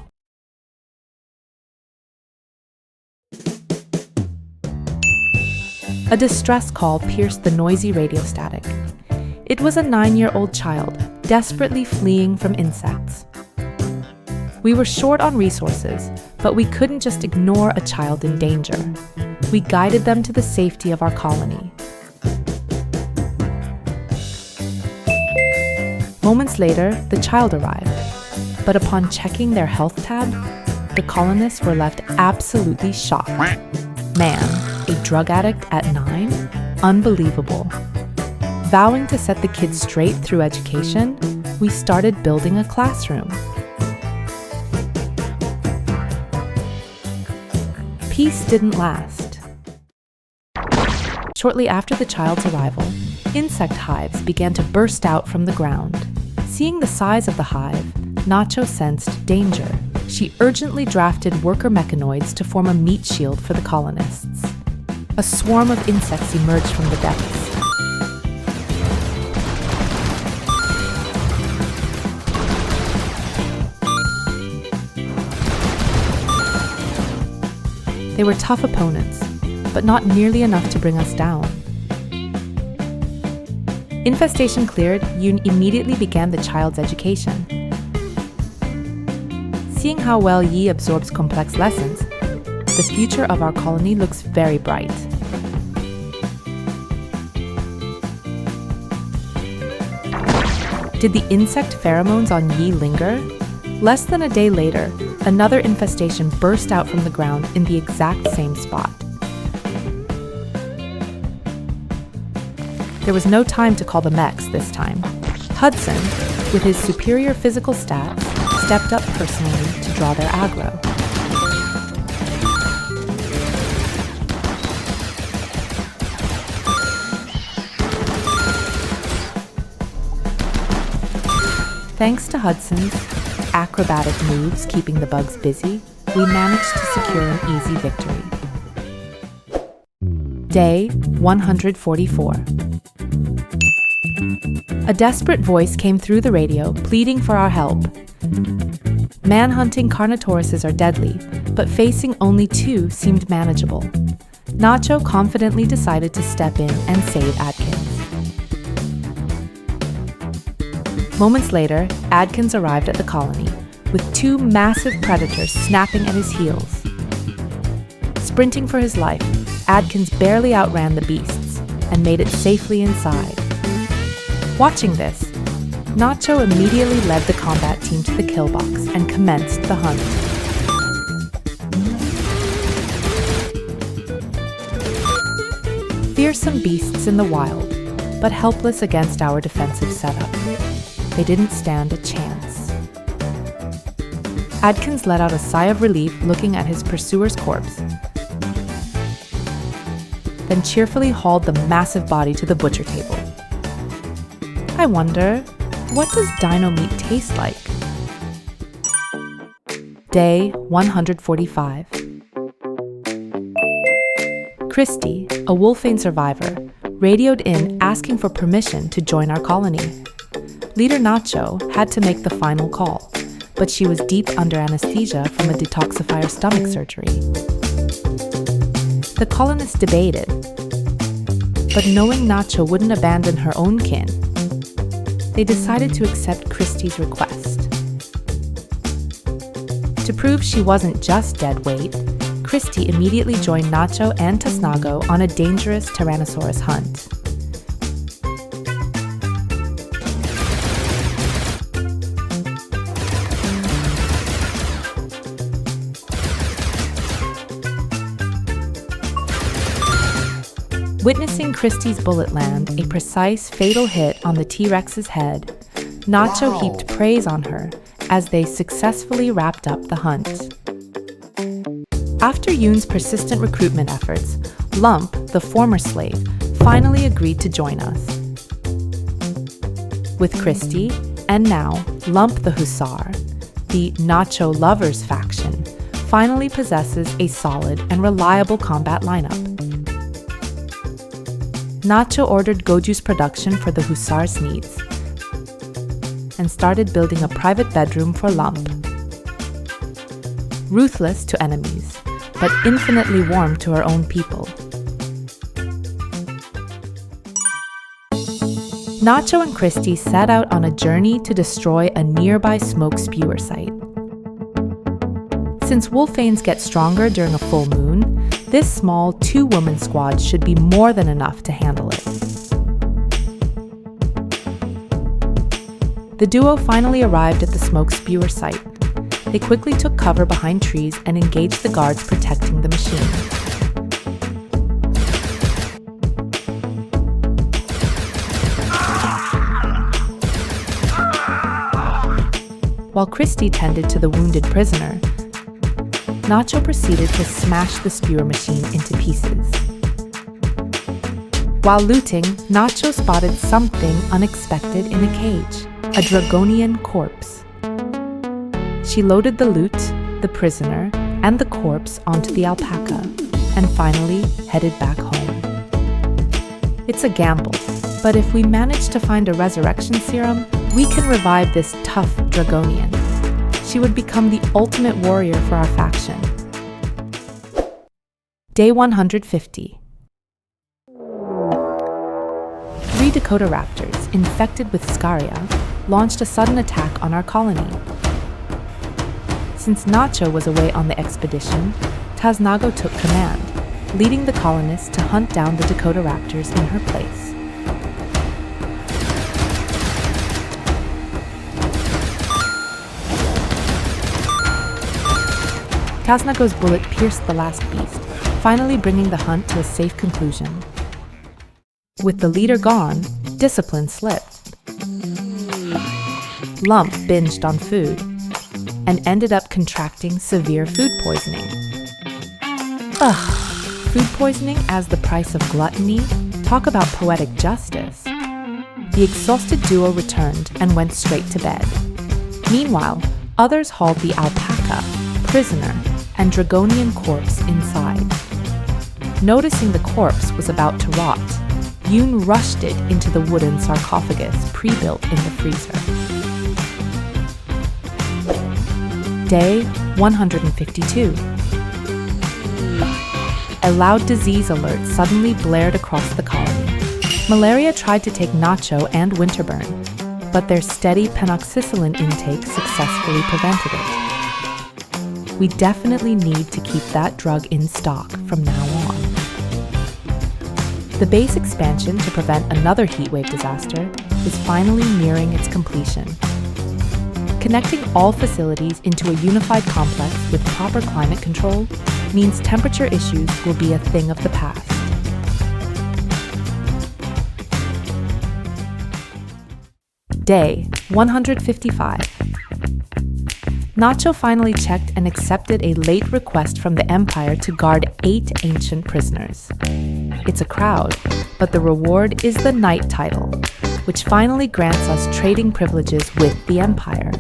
A distress call pierced the noisy radio static. It was a 9-year-old child, desperately fleeing from insects. We were short on resources, but we couldn't just ignore a child in danger. We guided them to the safety of our colony. Moments later, the child arrived, but upon checking their health tab, the colonists were left absolutely shocked. Man, a drug addict at 9? Unbelievable. Vowing to set the kids straight through education, we started building a classroom. Peace didn't last. Shortly after the child's arrival, insect hives began to burst out from the ground. Seeing the size of the hive, Nacho sensed danger. She urgently drafted worker mechanoids to form a meat shield for the colonists. A swarm of insects emerged from the depths. They were tough opponents, but not nearly enough to bring us down. Infestation cleared, Yoon immediately began the child's education. Seeing how well Yi absorbs complex lessons, the future of our colony looks very bright. Did the insect pheromones on Yi linger? Less than a day later, another infestation burst out from the ground in the exact same spot. There was no time to call the mechs this time. Hudson, with his superior physical stats, stepped up personally to draw their aggro. Thanks to Hudson's acrobatic moves keeping the bugs busy, we managed to secure an easy victory. Day 144. A desperate voice came through the radio, pleading for our help. Manhunting Carnotauruses are deadly, but facing only 2 seemed manageable. Nacho confidently decided to step in and save Adkins. Moments later, Adkins arrived at the colony, with 2 massive predators snapping at his heels. Sprinting for his life, Adkins barely outran the beasts and made it safely inside. Watching this, Nacho immediately led the combat team to the kill box and commenced the hunt. Fearsome beasts in the wild, but helpless against our defensive setup. They didn't stand a chance. Adkins let out a sigh of relief looking at his pursuer's corpse, then cheerfully hauled the massive body to the butcher table. I wonder, what does dino meat taste like? Day 145. Christy, a Wolfane survivor, radioed in asking for permission to join our colony. Leader Nacho had to make the final call, but she was deep under anesthesia from a detoxifier stomach surgery. The colonists debated, but knowing Nacho wouldn't abandon her own kin, they decided to accept Christy's request. To prove she wasn't just dead weight, Christy immediately joined Nacho and Tasnago on a dangerous Tyrannosaurus hunt. Witnessing Christy's bullet land a precise, fatal hit on the T-Rex's head, Nacho heaped praise on her as they successfully wrapped up the hunt. After Yoon's persistent recruitment efforts, Lump, the former slave, finally agreed to join us. With Christy, and now Lump the Hussar, the Nacho Lovers faction, finally possesses a solid and reliable combat lineup. Nacho ordered Goju's production for the Hussar's needs and started building a private bedroom for Lump. Ruthless to enemies, but infinitely warm to her own people. Nacho and Christy set out on a journey to destroy a nearby smoke spewer site. Since Wolfanes get stronger during a full moon, this small 2-woman squad should be more than enough to handle it. The duo finally arrived at the smoke spewer site. They quickly took cover behind trees and engaged the guards protecting the machine. While Christy tended to the wounded prisoner, Nacho proceeded to smash the spewer machine into pieces. While looting, Nacho spotted something unexpected in a cage, a Dragonian corpse. She loaded the loot, the prisoner, and the corpse onto the alpaca, and finally headed back home. It's a gamble, but if we manage to find a resurrection serum, we can revive this tough Dragonian. She would become the ultimate warrior for our faction. Day 150. 3 Dakota raptors, infected with Scaria, launched a sudden attack on our colony. Since Nacho was away on the expedition, Taznago took command, leading the colonists to hunt down the Dakota raptors in her place. Taznago's bullet pierced the last beast, finally bringing the hunt to a safe conclusion. With the leader gone, discipline slipped. Lump binged on food and ended up contracting severe food poisoning. Ugh, food poisoning as the price of gluttony? Talk about poetic justice. The exhausted duo returned and went straight to bed. Meanwhile, others hauled the alpaca, prisoner, and Dragonian corpse inside. Noticing the corpse was about to rot, Yoon rushed it into the wooden sarcophagus pre-built in the freezer. Day 152. A loud disease alert suddenly blared across the colony. Malaria tried to take Nacho and Winterburn, but their steady penoxycyline intake successfully prevented it. We definitely need to keep that drug in stock from now on. The base expansion to prevent another heatwave disaster is finally nearing its completion. Connecting all facilities into a unified complex with proper climate control means temperature issues will be a thing of the past. Day 155. Nacho finally checked and accepted a late request from the Empire to guard 8 ancient prisoners. It's a crowd, but the reward is the Knight title, which finally grants us trading privileges with the Empire.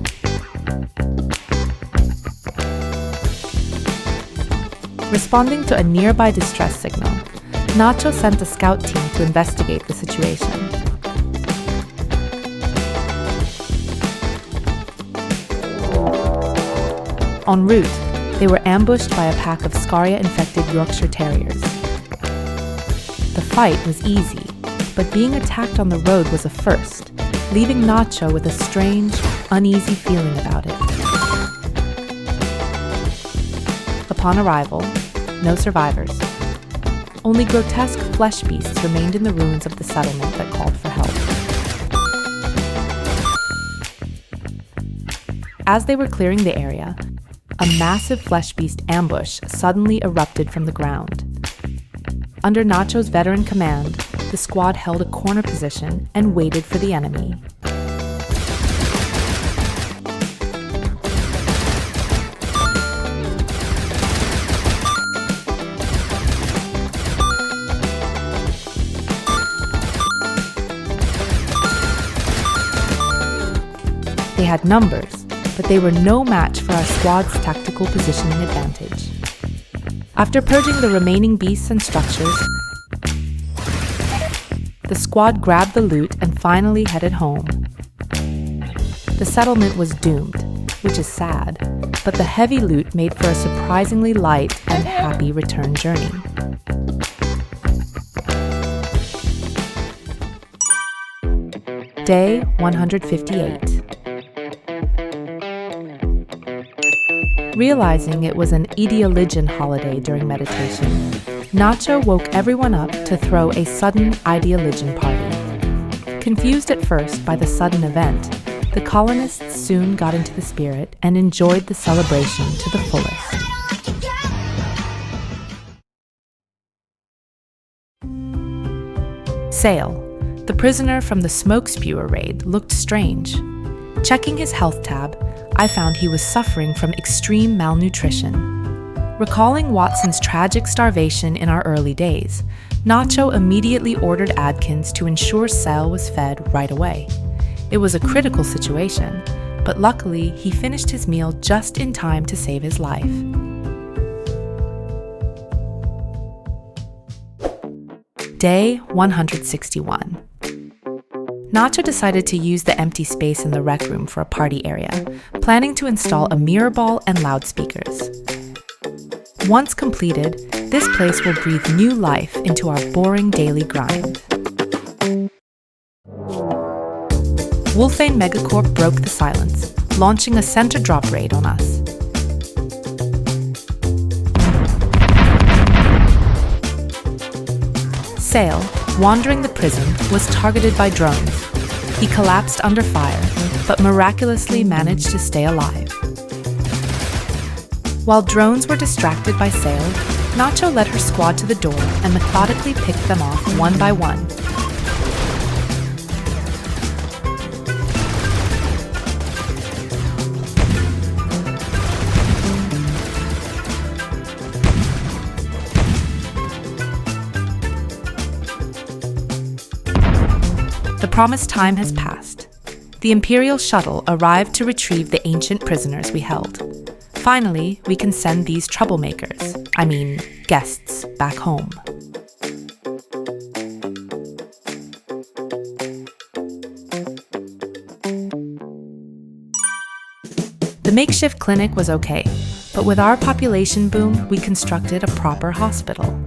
Responding to a nearby distress signal, Nacho sent a scout team to investigate the situation. En route, they were ambushed by a pack of Scaria-infected Yorkshire Terriers. The fight was easy, but being attacked on the road was a first, leaving Nacho with a strange, uneasy feeling about it. Upon arrival, no survivors. Only grotesque flesh beasts remained in the ruins of the settlement that called for help. As they were clearing the area, a massive flesh beast ambush suddenly erupted from the ground. Under Nacho's veteran command, the squad held a corner position and waited for the enemy. They had numbers, but they were no match for our squad's tactical positioning advantage. After purging the remaining beasts and structures, the squad grabbed the loot and finally headed home. The settlement was doomed, which is sad, but the heavy loot made for a surprisingly light and happy return journey. Day 158. Realizing it was an Ideoligion holiday during meditation, Nacho woke everyone up to throw a sudden Ideoligion party. Confused at first by the sudden event, The colonists soon got into the spirit and enjoyed the celebration to the fullest. Sale, the prisoner from the smoke spewer raid, looked strange. Checking his health tab, I found he was suffering from extreme malnutrition. Recalling Watson's tragic starvation in our early days, Nacho immediately ordered Adkins to ensure Sale was fed right away. It was a critical situation, but luckily he finished his meal just in time to save his life. Day 161. Nacho decided to use the empty space in the rec room for a party area, planning to install a mirror ball and loudspeakers. Once completed, this place will breathe new life into our boring daily grind. Wolfane Mega-Corp broke the silence, launching a center drop raid on us. Sale, wandering the prison, was targeted by drones. He collapsed under fire, but miraculously managed to stay alive. While drones were distracted by Sale, Nacho led her squad to the door and methodically picked them off one by one. The promised time has passed. The Imperial shuttle arrived to retrieve the ancient prisoners we held. Finally, we can send these troublemakers, guests, back home. The makeshift clinic was okay, but with our population boom, we constructed a proper hospital.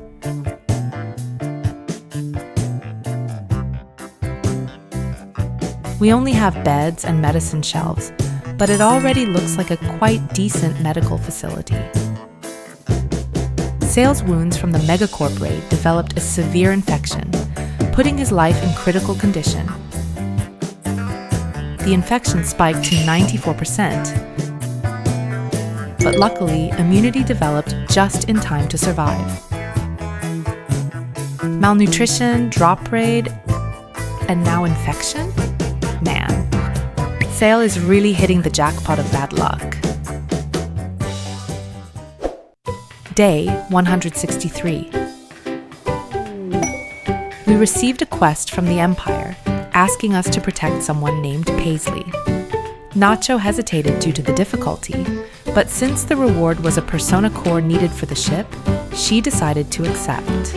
We only have beds and medicine shelves, but it already looks like a quite decent medical facility. Sale's wounds from the Mega-Corp raid developed a severe infection, putting his life in critical condition. The infection spiked to 94%, but luckily, immunity developed just in time to survive. Malnutrition, drop raid, and now infection? Man. Sale is really hitting the jackpot of bad luck. Day 163. We received a quest from the Empire, asking us to protect someone named Paisley. Nacho hesitated due to the difficulty, but since the reward was a persona core needed for the ship, she decided to accept.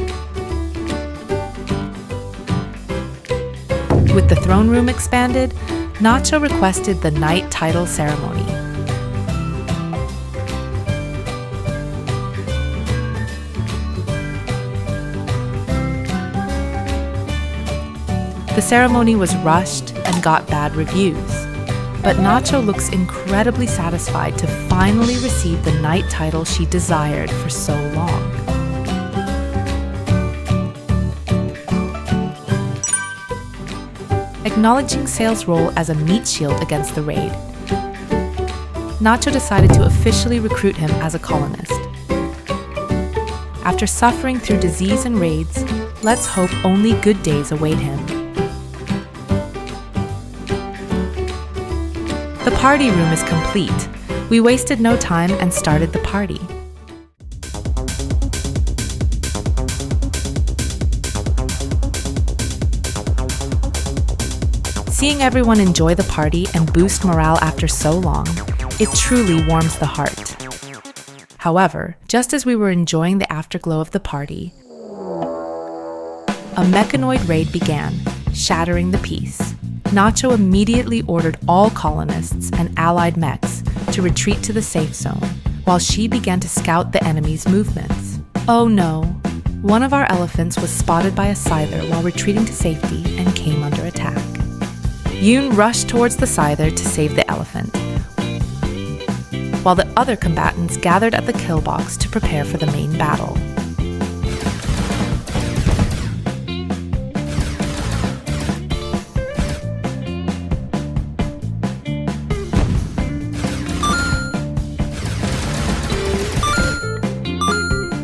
With the throne room expanded, Nacho requested the Knight title ceremony. The ceremony was rushed and got bad reviews, but Nacho looks incredibly satisfied to finally receive the Knight title she desired for so long. Acknowledging Sale's role as a meat shield against the raid, Nacho decided to officially recruit him as a colonist. After suffering through disease and raids, let's hope only good days await him. The party room is complete. We wasted no time and started the party. Seeing everyone enjoy the party and boost morale after so long, it truly warms the heart. However, just as we were enjoying the afterglow of the party, a mechanoid raid began, shattering the peace. Nacho immediately ordered all colonists and allied mechs to retreat to the safe zone, while she began to scout the enemy's movements. Oh no! One of our elephants was spotted by a scyther while retreating to safety and came under attack. Yoon rushed towards the scyther to save the elephant, while the other combatants gathered at the kill box to prepare for the main battle.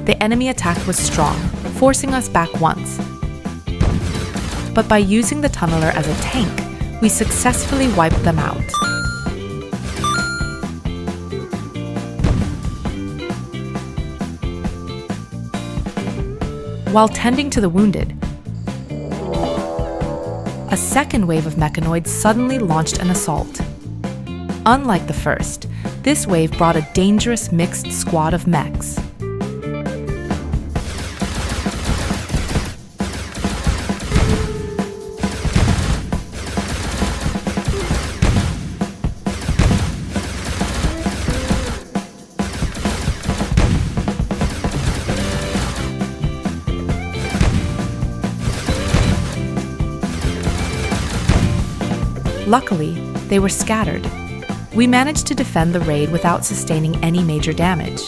The enemy attack was strong, forcing us back once. But by using the tunneler as a tank, we successfully wiped them out. While tending to the wounded, a second wave of mechanoids suddenly launched an assault. Unlike the first, this wave brought a dangerous mixed squad of mechs. Luckily, they were scattered. We managed to defend the raid without sustaining any major damage.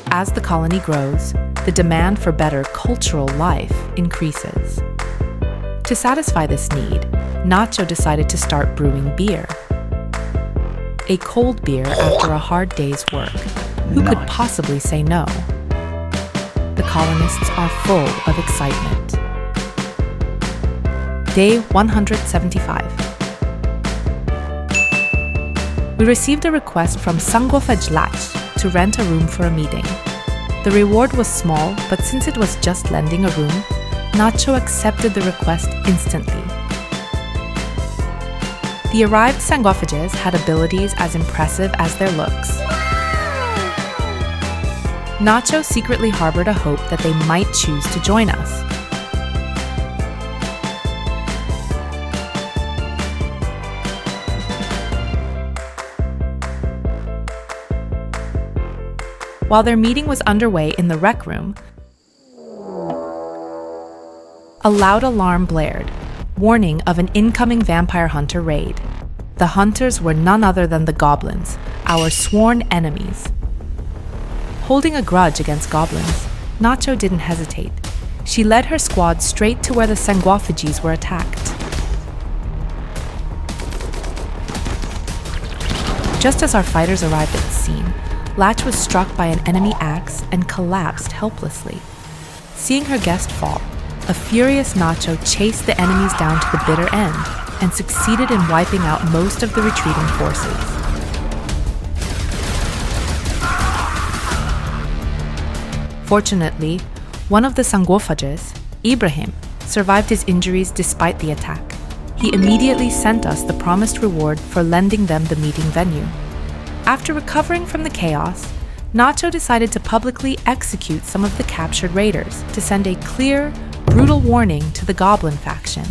As the colony grows, the demand for better cultural life increases. To satisfy this need, Nacho decided to start brewing beer. A cold beer after a hard day's work. Who could possibly say no? The colonists are full of excitement. Day 175. We received a request from Sanguofajlach to rent a room for a meeting. The reward was small, but since it was just lending a room, Nacho accepted the request instantly. The arrived Sanguofages had abilities as impressive as their looks. Nacho secretly harbored a hope that they might choose to join us. While their meeting was underway in the rec room, a loud alarm blared, warning of an incoming vampire hunter raid. The hunters were none other than the goblins, our sworn enemies. Holding a grudge against goblins, Nacho didn't hesitate. She led her squad straight to where the Sanguofages were attacked. Just as our fighters arrived at the scene, Latch was struck by an enemy axe and collapsed helplessly. Seeing her guest fall, a furious Nacho chased the enemies down to the bitter end and succeeded in wiping out most of the retreating forces. Fortunately, one of the Sanguofages, Ibrahim, survived his injuries despite the attack. He immediately sent us the promised reward for lending them the meeting venue. After recovering from the chaos, Nacho decided to publicly execute some of the captured raiders to send a clear, brutal warning to the Goblin faction.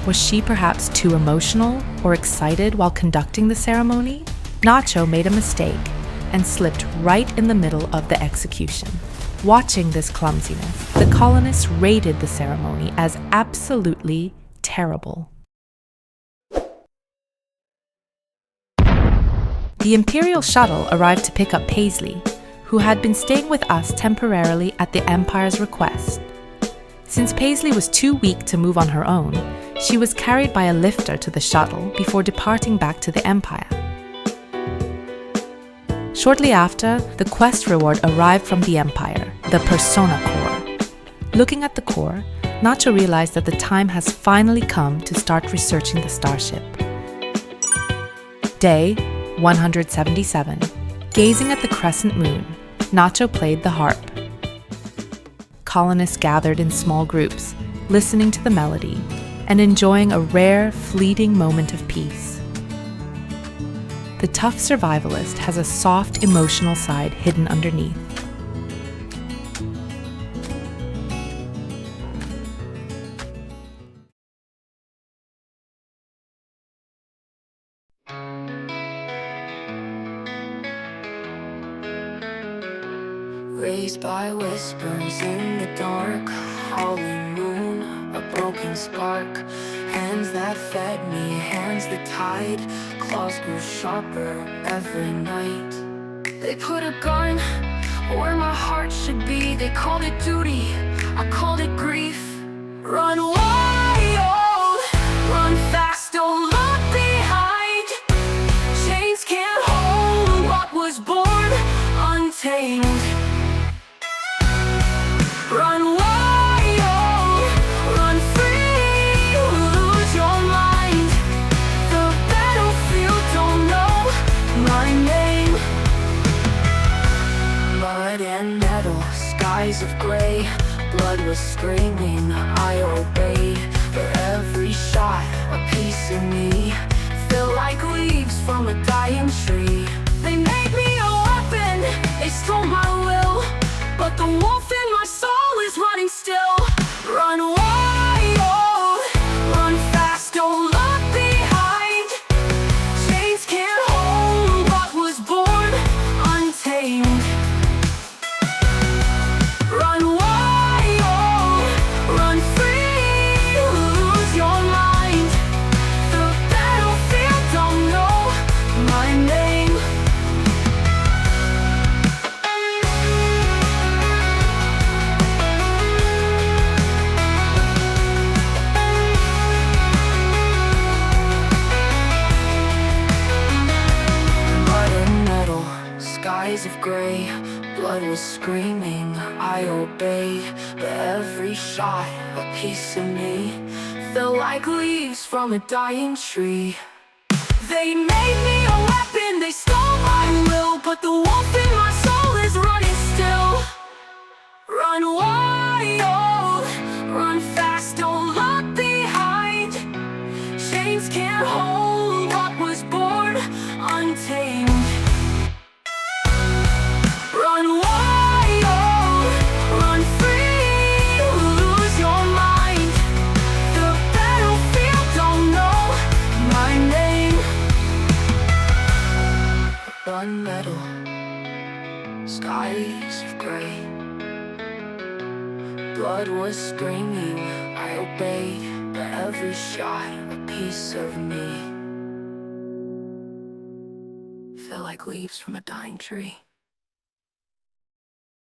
Was she perhaps too emotional or excited while conducting the ceremony? Nacho made a mistake and slipped right in the middle of the execution. Watching this clumsiness, the colonists rated the ceremony as absolutely terrible. The Imperial shuttle arrived to pick up Paisley, who had been staying with us temporarily at the Empire's request. Since Paisley was too weak to move on her own, she was carried by a lifter to the shuttle before departing back to the Empire. Shortly after, the quest reward arrived from the Empire, the Persona Core. Looking at the core, Nacho realized that the time has finally come to start researching the starship. Day 177. Gazing at the crescent moon, Nacho played the harp. Colonists gathered in small groups, listening to the melody and enjoying a rare, fleeting moment of peace. The tough survivalist has a soft, emotional side hidden underneath. Raised by whispers in the dark, holy moon, a broken spark. Hands that fed me, hands that tied, claws grew sharper every night. They put a gun where my heart should be. They called it duty, I called it grief. Run wild, run fast, don't look behind. Chains can't hold what was was screaming, I obeyed. For every shot, a piece of me felt like leaves from a dying tree. They made me a weapon, they stole my will, but the wolf in my soul is running still. Run wild, run fast, don't look behind. Chains can't hold what was born untamed. Run wild, run free, lose your mind. The battlefield don't know my name. Mud and metal, skies of gray. Blood was screaming, I obeyed. But every shot, a piece of me felt like leaves from a dying tree. They made me a weapon, they stole my will, but the wolf in my soul is running still. Run wild, run fast, don't look behind. Chains can't hold what was born untamed. Run wild, run free, lose your mind. The battlefield don't know my name. Run metal, skies of gray. Blood was screaming, I obeyed. But every shot, a piece of me felt like leaves from a dying tree.